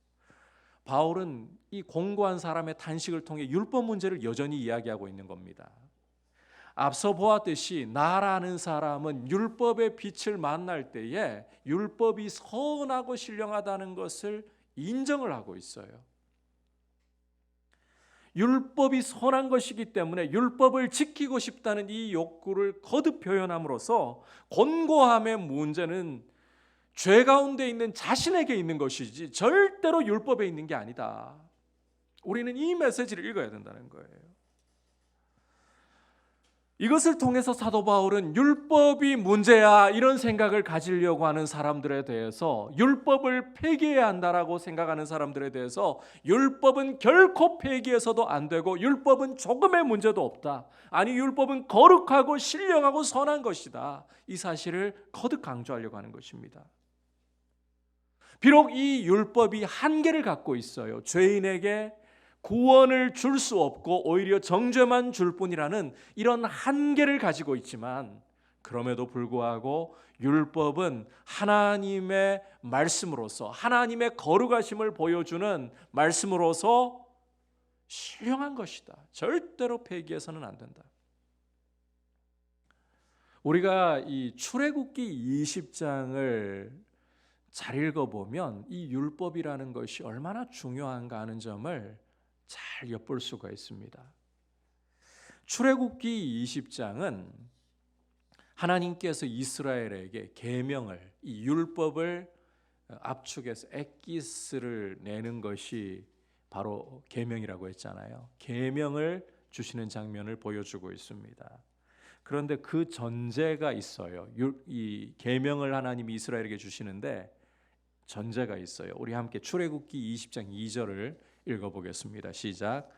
바울은 이 공고한 사람의 탄식을 통해 율법 문제를 여전히 이야기하고 있는 겁니다. 앞서 보았듯이 나라는 사람은 율법의 빛을 만날 때에 율법이 선하고 신령하다는 것을 인정을 하고 있어요. 율법이 선한 것이기 때문에 율법을 지키고 싶다는 이 욕구를 거듭 표현함으로써 곤고함의 문제는 죄 가운데 있는 자신에게 있는 것이지 절대로 율법에 있는 게 아니다. 우리는 이 메시지를 읽어야 된다는 거예요. 이것을 통해서 사도 바울은 율법이 문제야 이런 생각을 가지려고 하는 사람들에 대해서, 율법을 폐기해야 한다라고 생각하는 사람들에 대해서 율법은 결코 폐기해서도 안 되고 율법은 조금의 문제도 없다, 아니 율법은 거룩하고 신령하고 선한 것이다, 이 사실을 거듭 강조하려고 하는 것입니다. 비록 이 율법이 한계를 갖고 있어요. 죄인에게 구원을 줄 수 없고 오히려 정죄만 줄 뿐이라는 이런 한계를 가지고 있지만, 그럼에도 불구하고 율법은 하나님의 말씀으로서, 하나님의 거룩하심을 보여주는 말씀으로서 신령한 것이다. 절대로 폐기해서는 안 된다. 우리가 이 출애굽기 20장을 잘 읽어보면 이 율법이라는 것이 얼마나 중요한가 하는 점을 잘 엿볼 수가 있습니다. 출애굽기 20장은 하나님께서 이스라엘에게 계명을, 이 율법을 압축해서 엑기스를 내는 것이 바로 계명이라고 했잖아요. 계명을 주시는 장면을 보여주고 있습니다. 그런데 그 전제가 있어요. 이 계명을 하나님이 이스라엘에게 주시는데 전제가 있어요. 우리 함께 출애굽기 20장 2절을 읽어보겠습니다. 시작.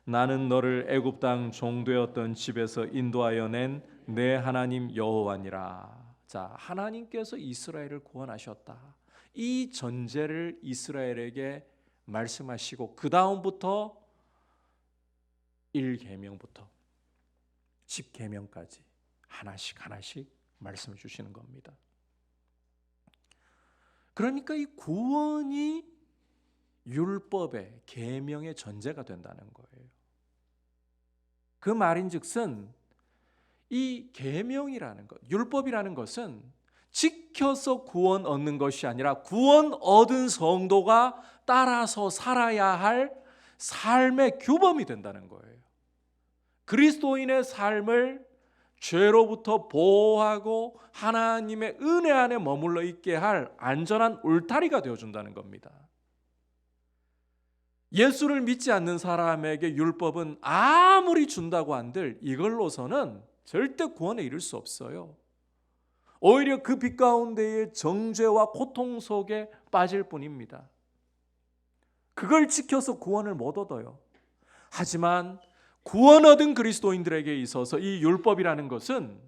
나는 너를 애굽 땅 종되었던 집에서 인도하여 낸 내 하나님 여호와니라. 자, 하나님께서 이스라엘을 구원하셨다. 이 전제를 이스라엘에게 말씀하시고 그 다음부터 1계명부터 10계명까지 하나씩 말씀을 주시는 겁니다. 그러니까 이 구원이 율법의 계명의 전제가 된다는 거예요. 그 말인즉슨 이 계명이라는 것, 율법이라는 것은 지켜서 구원 얻는 것이 아니라 구원 얻은 성도가 따라서 살아야 할 삶의 규범이 된다는 거예요. 그리스도인의 삶을 죄로부터 보호하고 하나님의 은혜 안에 머물러 있게 할 안전한 울타리가 되어준다는 겁니다. 예수를 믿지 않는 사람에게 율법은 아무리 준다고 한들 이걸로서는 절대 구원에 이를 수 없어요. 오히려 그 빛 가운데의 정죄와 고통 속에 빠질 뿐입니다. 그걸 지켜서 구원을 못 얻어요. 하지만 구원 얻은 그리스도인들에게 있어서 이 율법이라는 것은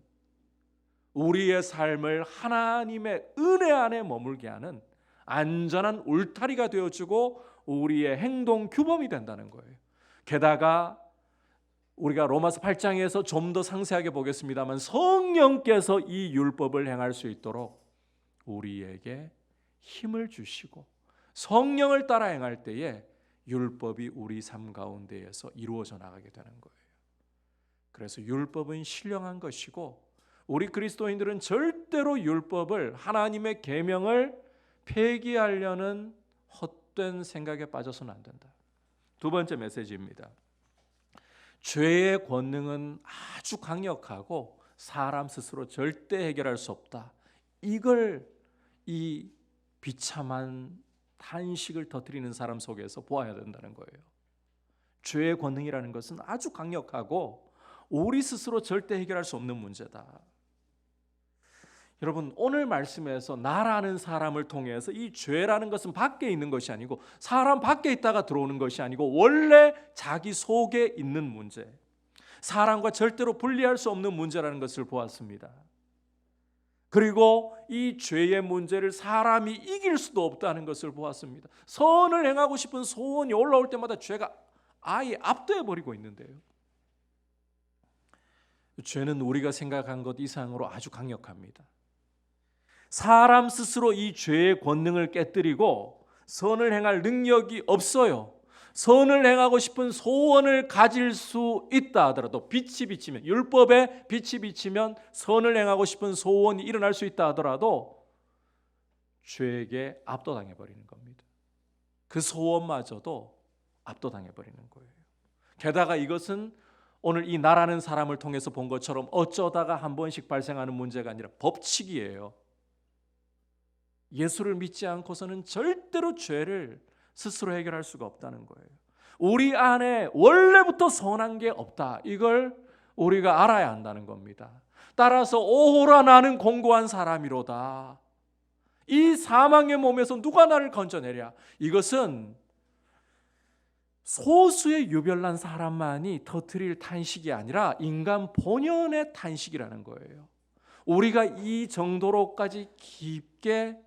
우리의 삶을 하나님의 은혜 안에 머물게 하는 안전한 울타리가 되어주고 우리의 행동 규범이 된다는 거예요. 게다가 우리가 로마서 8장에서 좀 더 상세하게 보겠습니다만 성령께서 이 율법을 행할 수 있도록 우리에게 힘을 주시고 성령을 따라 행할 때에 율법이 우리 삶 가운데에서 이루어져 나가게 되는 거예요. 그래서 율법은 신령한 것이고 우리 그리스도인들은 절대로 율법을 하나님의 계명을 폐기하려는 헛된 생각에 빠져서는 안 된다. 두 번째 메시지입니다. 죄의 권능은 아주 강력하고 사람 스스로 절대 해결할 수 없다. 이걸 이 비참한 탄식을 터뜨리는 사람 속에서 보아야 된다는 거예요. 죄의 권능이라는 것은 아주 강력하고 우리 스스로 절대 해결할 수 없는 문제다. 여러분, 오늘 말씀에서 나라는 사람을 통해서 이 죄라는 것은 밖에 있는 것이 아니고 사람 밖에 있다가 들어오는 것이 아니고 원래 자기 속에 있는 문제, 사람과 절대로 분리할 수 없는 문제라는 것을 보았습니다. 그리고 이 죄의 문제를 사람이 이길 수도 없다는 것을 보았습니다. 선을 행하고 싶은 소원이 올라올 때마다 죄가 아예 압도해 버리고 있는데요. 죄는 우리가 생각한 것 이상으로 아주 강력합니다. 사람 스스로 이 죄의 권능을 깨뜨리고 선을 행할 능력이 없어요. 선을 행하고 싶은 소원을 가질 수 있다 하더라도 빛이 비치면, 율법에 빛이 비치면 선을 행하고 싶은 소원이 일어날 수 있다 하더라도 죄에게 압도당해 버리는 겁니다. 그 소원마저도 압도당해 버리는 거예요. 게다가 이것은 오늘 이 나라는 사람을 통해서 본 것처럼 어쩌다가 한 번씩 발생하는 문제가 아니라 법칙이에요. 예수를 믿지 않고서는 절대로 죄를 스스로 해결할 수가 없다는 거예요. 우리 안에 원래부터 선한 게 없다. 이걸 우리가 알아야 한다는 겁니다. 따라서 오호라 나는 공고한 사람이로다. 이 사망의 몸에서 누가 나를 건져내랴. 이것은 소수의 유별난 사람만이 터뜨릴 탄식이 아니라 인간 본연의 탄식이라는 거예요. 우리가 이 정도로까지 깊게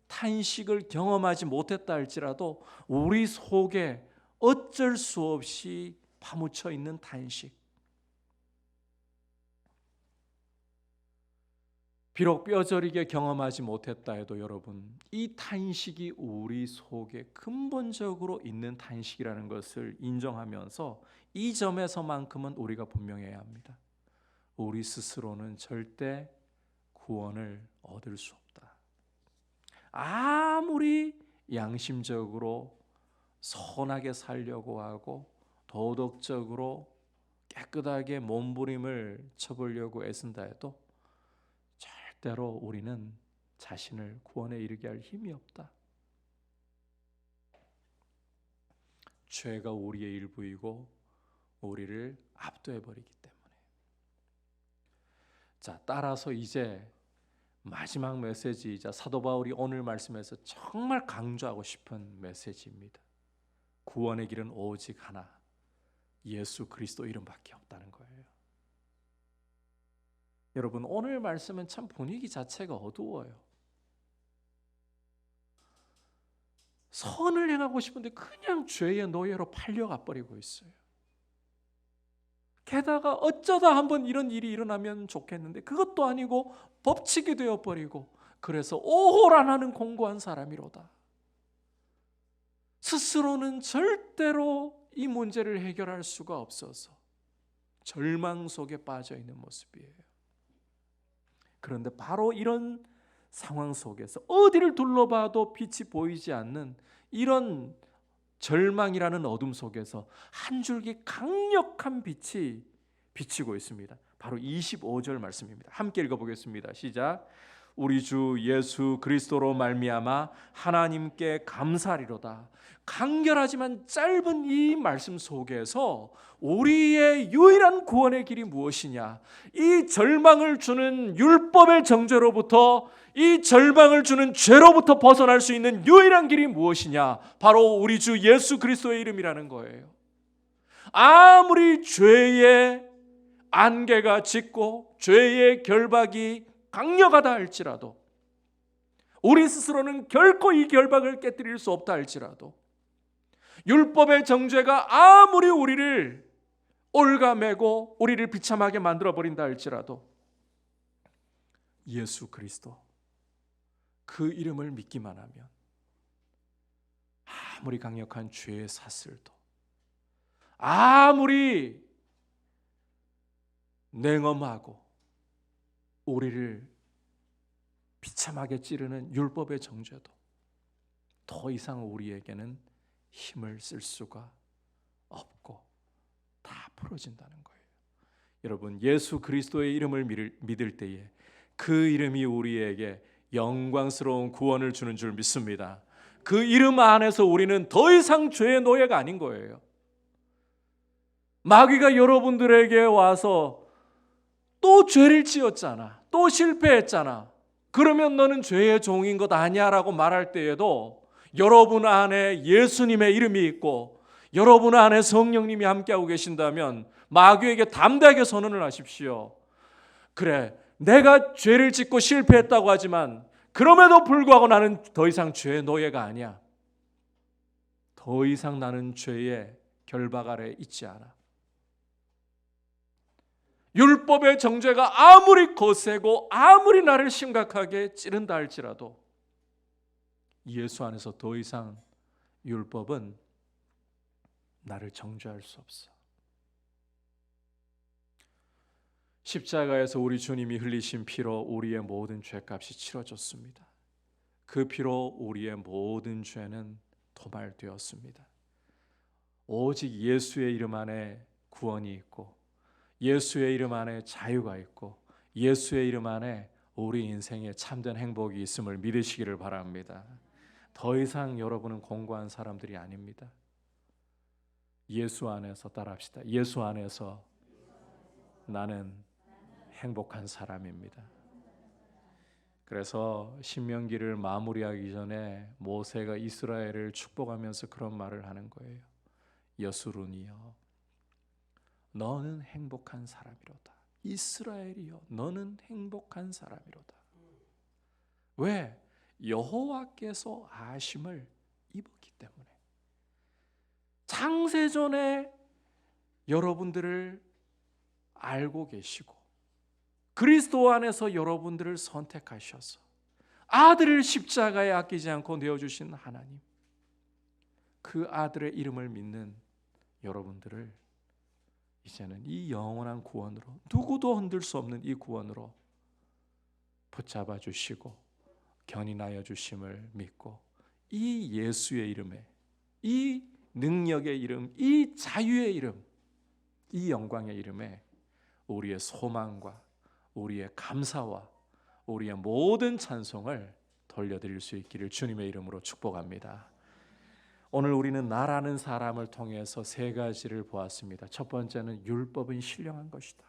탄식을 경험하지 못했다 할지라도 우리 속에 어쩔 수 없이 파묻혀 있는 탄식. 비록 뼈저리게 경험하지 못했다 해도 여러분, 이 탄식이 우리 속에 근본적으로 있는 탄식이라는 것을 인정하면서 이 점에서만큼은 우리가 분명해야 합니다. 우리 스스로는 절대 구원을 얻을 수 없다. 아무리 양심적으로 선하게 살려고 하고 도덕적으로 깨끗하게 몸부림을 쳐보려고 애쓴다 해도 절대로 우리는 자신을 구원에 이르게 할 힘이 없다. 죄가 우리의 일부이고 우리를 압도해버리기 때문에. 자, 따라서 이제 마지막 메시지이자 사도 바울이 오늘 말씀에서 정말 강조하고 싶은 메시지입니다. 구원의 길은 오직 하나, 예수 그리스도 이름밖에 없다는 거예요. 여러분, 오늘 말씀은 참 분위기 자체가 어두워요. 선을 행하고 싶은데 그냥 죄의 노예로 팔려가 버리고 있어요. 게다가 어쩌다 한번 이런 일이 일어나면 좋겠는데 그것도 아니고 법칙이 되어버리고, 그래서 오호라 나는 공고한 사람이로다. 스스로는 절대로 이 문제를 해결할 수가 없어서 절망 속에 빠져 있는 모습이에요. 그런데 바로 이런 상황 속에서 어디를 둘러봐도 빛이 보이지 않는 이런 절망이라는 어둠 속에서 한 줄기 강력한 빛이 비치고 있습니다. 바로 25절 말씀입니다. 함께 읽어보겠습니다. 시작. 우리 주 예수 그리스도로 말미암아 하나님께 감사하리로다. 간결하지만 짧은 이 말씀 속에서 우리의 유일한 구원의 길이 무엇이냐? 이 절망을 주는 율법의 정죄로부터, 이 절망을 주는 죄로부터 벗어날 수 있는 유일한 길이 무엇이냐? 바로 우리 주 예수 그리스도의 이름이라는 거예요. 아무리 죄의 안개가 짙고 죄의 결박이 강력하다 할지라도, 우리 스스로는 결코 이 결박을 깨뜨릴 수 없다 할지라도, 율법의 정죄가 아무리 우리를 올가매고 우리를 비참하게 만들어버린다 할지라도 예수 그리스도 그 이름을 믿기만 하면 아무리 강력한 죄의 사슬도, 아무리 냉엄하고 우리를 비참하게 찌르는 율법의 정죄도 더 이상 우리에게는 힘을 쓸 수가 없고 다 풀어진다는 거예요. 여러분, 예수 그리스도의 이름을 믿을 때에 그 이름이 우리에게 영광스러운 구원을 주는 줄 믿습니다. 그 이름 안에서 우리는 더 이상 죄의 노예가 아닌 거예요. 마귀가 여러분들에게 와서 또 죄를 지었잖아, 또 실패했잖아, 그러면 너는 죄의 종인 것 아니야 라고 말할 때에도 여러분 안에 예수님의 이름이 있고 여러분 안에 성령님이 함께하고 계신다면 마귀에게 담대하게 선언을 하십시오. 그래, 내가 죄를 짓고 실패했다고 하지만 그럼에도 불구하고 나는 더 이상 죄의 노예가 아니야. 더 이상 나는 죄의 결박 아래 있지 않아. 율법의 정죄가 아무리 거세고 아무리 나를 심각하게 찌른다 할지라도 예수 안에서 더 이상 율법은 나를 정죄할 수 없어. 십자가에서 우리 주님이 흘리신 피로 우리의 모든 죄값이 치러졌습니다. 그 피로 우리의 모든 죄는 도말되었습니다. 오직 예수의 이름 안에 구원이 있고 예수의 이름 안에 자유가 있고 예수의 이름 안에 우리 인생에 참된 행복이 있음을 믿으시기를 바랍니다. 더 이상 여러분은 공고한 사람들이 아닙니다. 예수 안에서 따라합시다. 예수 안에서 나는 행복한 사람입니다. 그래서 신명기를 마무리하기 전에 모세가 이스라엘을 축복하면서 그런 말을 하는 거예요. 여수룬이여, 너는 행복한 사람이로다. 이스라엘이여, 너는 행복한 사람이로다. 왜? 여호와께서 아심을 입었기 때문에. 창세전에 여러분들을 알고 계시고 그리스도 안에서 여러분들을 선택하셔서 아들을 십자가에 아끼지 않고 내어주신 하나님, 그 아들의 이름을 믿는 여러분들을 이제는 이 영원한 구원으로, 누구도 흔들 수 없는 이 구원으로 붙잡아 주시고 견인하여 주심을 믿고 이 예수의 이름에, 이 능력의 이름, 이 자유의 이름, 이 영광의 이름에 우리의 소망과 우리의 감사와 우리의 모든 찬송을 돌려드릴 수 있기를 주님의 이름으로 축복합니다. 오늘 우리는 나라는 사람을 통해서 세 가지를 보았습니다. 첫 번째는 율법은 신령한 것이다.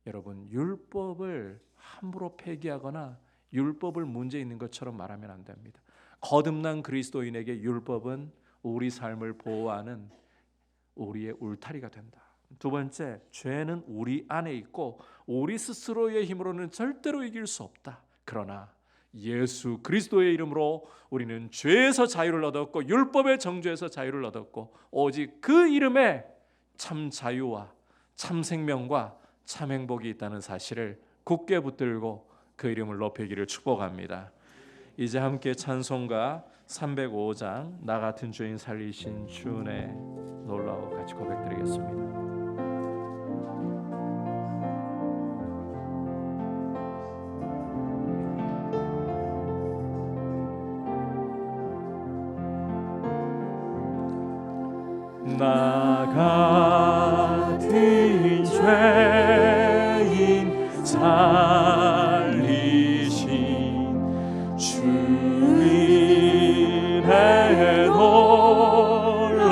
여러분, 율법을 함부로 폐기하거나 율법을 문제 있는 것처럼 말하면 안 됩니다. 거듭난 그리스도인에게 율법은 우리 삶을 보호하는 우리의 울타리가 된다. 두 번째, 죄는 우리 안에 있고 우리 스스로의 힘으로는 절대로 이길 수 없다. 그러나 예수 그리스도의 이름으로 우리는 죄에서 자유를 얻었고 율법의 정죄에서 자유를 얻었고 오직 그 이름에 참 자유와 참 생명과 참 행복이 있다는 사실을 굳게 붙들고 그 이름을 높이기를 축복합니다. 이제 함께 찬송가 305장 나 같은 죄인 살리신 주의 놀라워 같이 고백드리겠습니다. 나 같은 죄 살리신 주님의 놀라워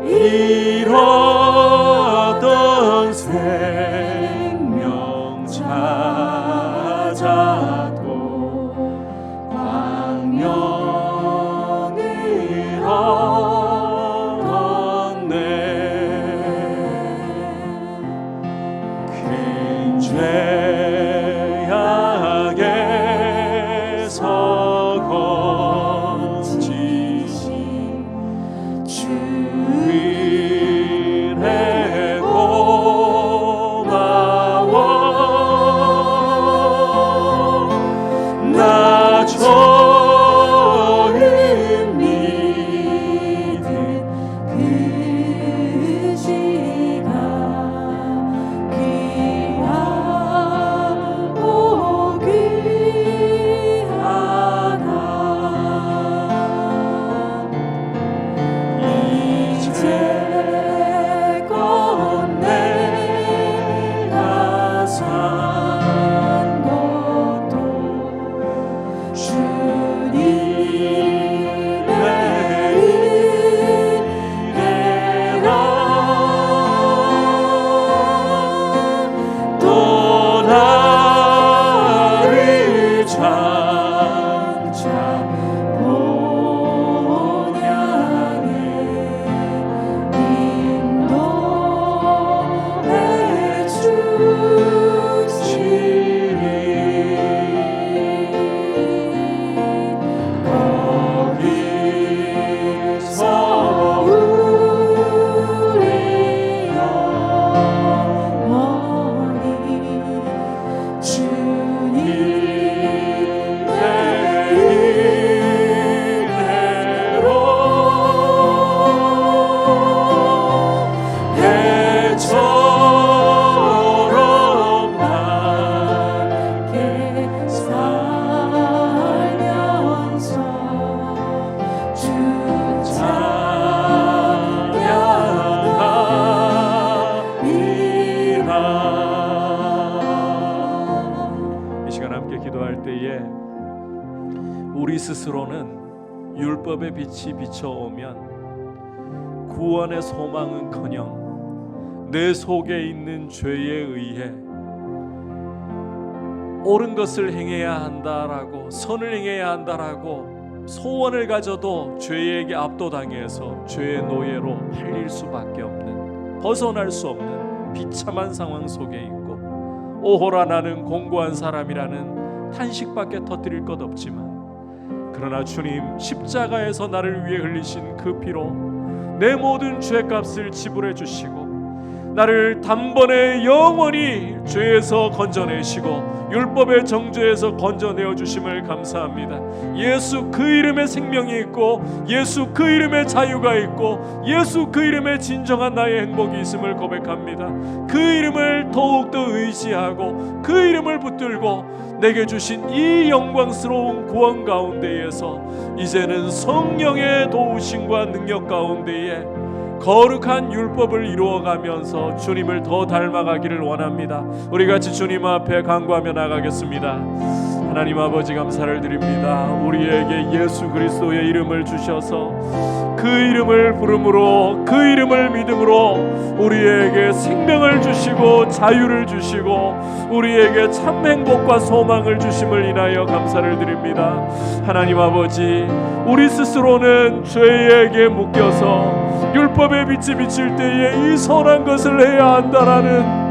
잃었던 생명 찾아도 광명을 얻었네. 큰 죄악에서 건지신 주인의 고마워. 나 처음 믿은 그 시간 귀하고 귀하다. 이제껏 내가 산 것도 주님의 은혜라. 또 나를 장차 본향에 인도해 주시리. 거기서 우리 영원히 주님의 은혜로 해처럼 밝게 살면서 주 찬양하리라. 이 시간 함께 기도할 때에 우리 스스로는 율법의 빛이 비춰오면 구원의 소망은커녕 내 속에 있는 죄에 의해 옳은 것을 행해야 한다라고, 선을 행해야 한다라고 소원을 가져도 죄에게 압도당해서 죄의 노예로 팔릴 수밖에 없는, 벗어날 수 없는 비참한 상황 속에 있고, 오호라 나는 공고한 사람이라는 탄식밖에 터뜨릴 것 없지만, 그러나 주님 십자가에서 나를 위해 흘리신 그 피로 내 모든 죄값을 지불해 주시고 나를 단번에 영원히 죄에서 건져내시고 율법의 정죄에서 건져내어 주심을 감사합니다. 예수 그 이름에 생명이 있고, 예수 그 이름에 자유가 있고, 예수 그 이름에 진정한 나의 행복이 있음을 고백합니다. 그 이름을 더욱더 의지하고 그 이름을 붙들고 내게 주신 이 영광스러운 구원 가운데에서 이제는 성령의 도우심과 능력 가운데에 거룩한 율법을 이루어가면서 주님을 더 닮아가기를 원합니다. 우리 같이 주님 앞에 간구하며 나가겠습니다. 하나님 아버지 감사를 드립니다. 우리에게 예수 그리스도의 이름을 주셔서 그 이름을 부름으로, 그 이름을 믿음으로 우리에게 생명을 주시고 자유를 주시고 우리에게 참 행복과 소망을 주심을 인하여 감사를 드립니다. 하나님 아버지, 우리 스스로는 죄에게 묶여서 율법의 빛이 비칠 때에 이 선한 것을 해야 한다라는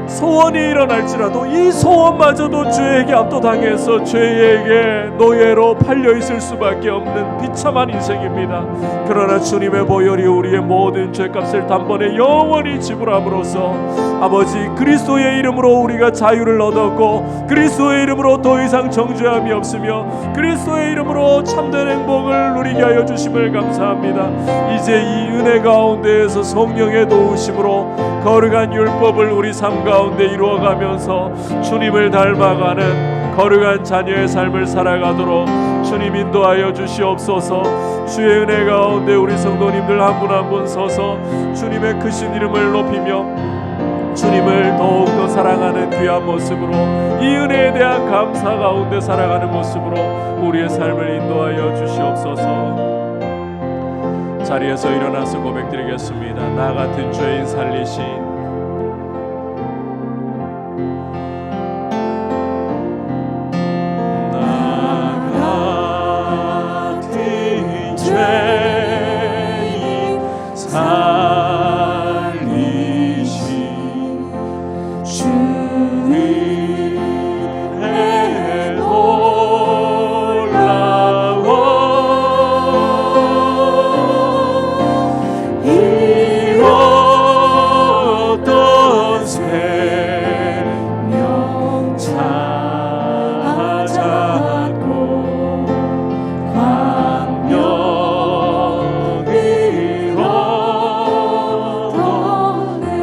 소원이 일어날지라도 이 소원마저도 죄에게 압도당해서 죄에게 노예로 팔려있을 수밖에 없는 비참한 인생입니다. 그러나 주님의 보혈이 우리의 모든 죄값을 단번에 영원히 지불함으로써 아버지 그리스도의 이름으로 우리가 자유를 얻었고, 그리스도의 이름으로 더 이상 정죄함이 없으며 그리스도의 이름으로 참된 행복을 누리게 하여 주심을 감사합니다. 이제 이 은혜 가운데에서 성령의 도우심으로 거룩한 율법을 우리 삶 가운데 이루어가면서 주님을 닮아가는 거룩한 자녀의 삶을 살아가도록 주님 인도하여 주시옵소서. 주의 은혜 가운데 우리 성도님들 한 분 한 분 서서 주님의 크신 이름을 높이며 주님을 더욱더 사랑하는 귀한 모습으로 이 은혜에 대한 감사 가운데 살아가는 모습으로 우리의 삶을 인도하여 주시옵소서. 자리에서 일어나서 고백드리겠습니다. 나 같은 죄인 살리신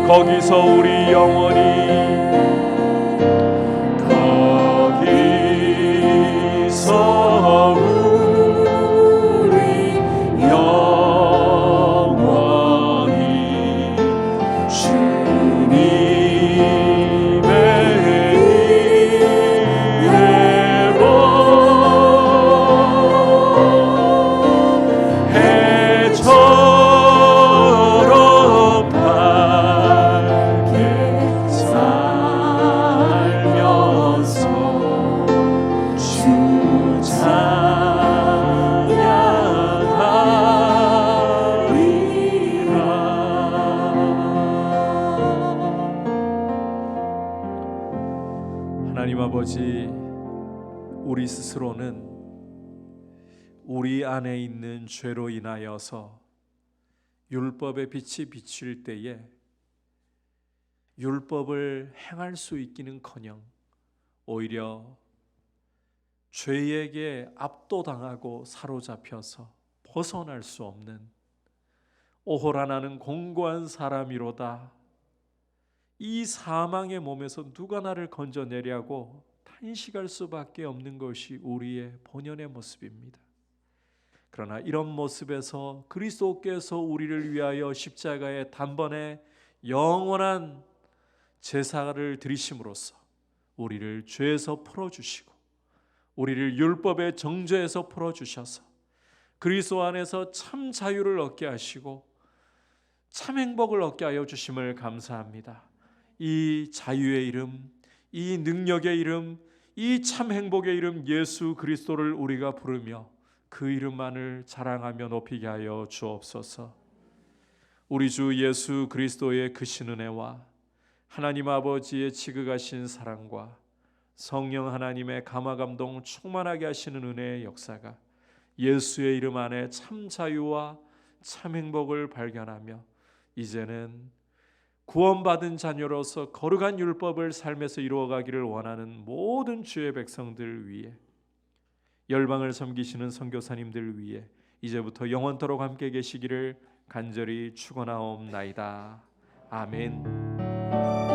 거기서 우리 영원히 거기서 우리 영원히 주님의 은혜로 해처럼 하나님 아버지, 우리 스스로는 우리 안에 있는 죄로 인하여서 율법의 빛이 비칠 때에 율법을 행할 수 있기는커녕 오히려 죄에게 압도당하고 사로잡혀서 벗어날 수 없는 오호라 나는 공고한 사람이로다. 이 사망의 몸에서 누가 나를 건져내려고 탄식할 수밖에 없는 것이 우리의 본연의 모습입니다. 그러나 이런 모습에서 그리스도께서 우리를 위하여 십자가에 단번에 영원한 제사를 드리심으로써 우리를 죄에서 풀어주시고 우리를 율법의 정죄에서 풀어주셔서 그리스도 안에서 참 자유를 얻게 하시고 참 행복을 얻게 하여 주심을 감사합니다. 이 자유의 이름, 이 능력의 이름, 이 참 행복의 이름 예수 그리스도를 우리가 부르며 그 이름만을 자랑하며 높이게 하여 주옵소서. 우리 주 예수 그리스도의 크신 은혜와 하나님 아버지의 지극하신 사랑과 성령 하나님의 감화감동 충만하게 하시는 은혜의 역사가 예수의 이름 안에 참 자유와 참 행복을 발견하며 이제는 구원받은 자녀로서 거룩한 율법을 삶에서 이루어가기를 원하는 모든 주의 백성들 위해 열방을 섬기시는 선교사님들 위해 이제부터 영원토록 함께 계시기를 간절히 축원하옵나이다. 아멘.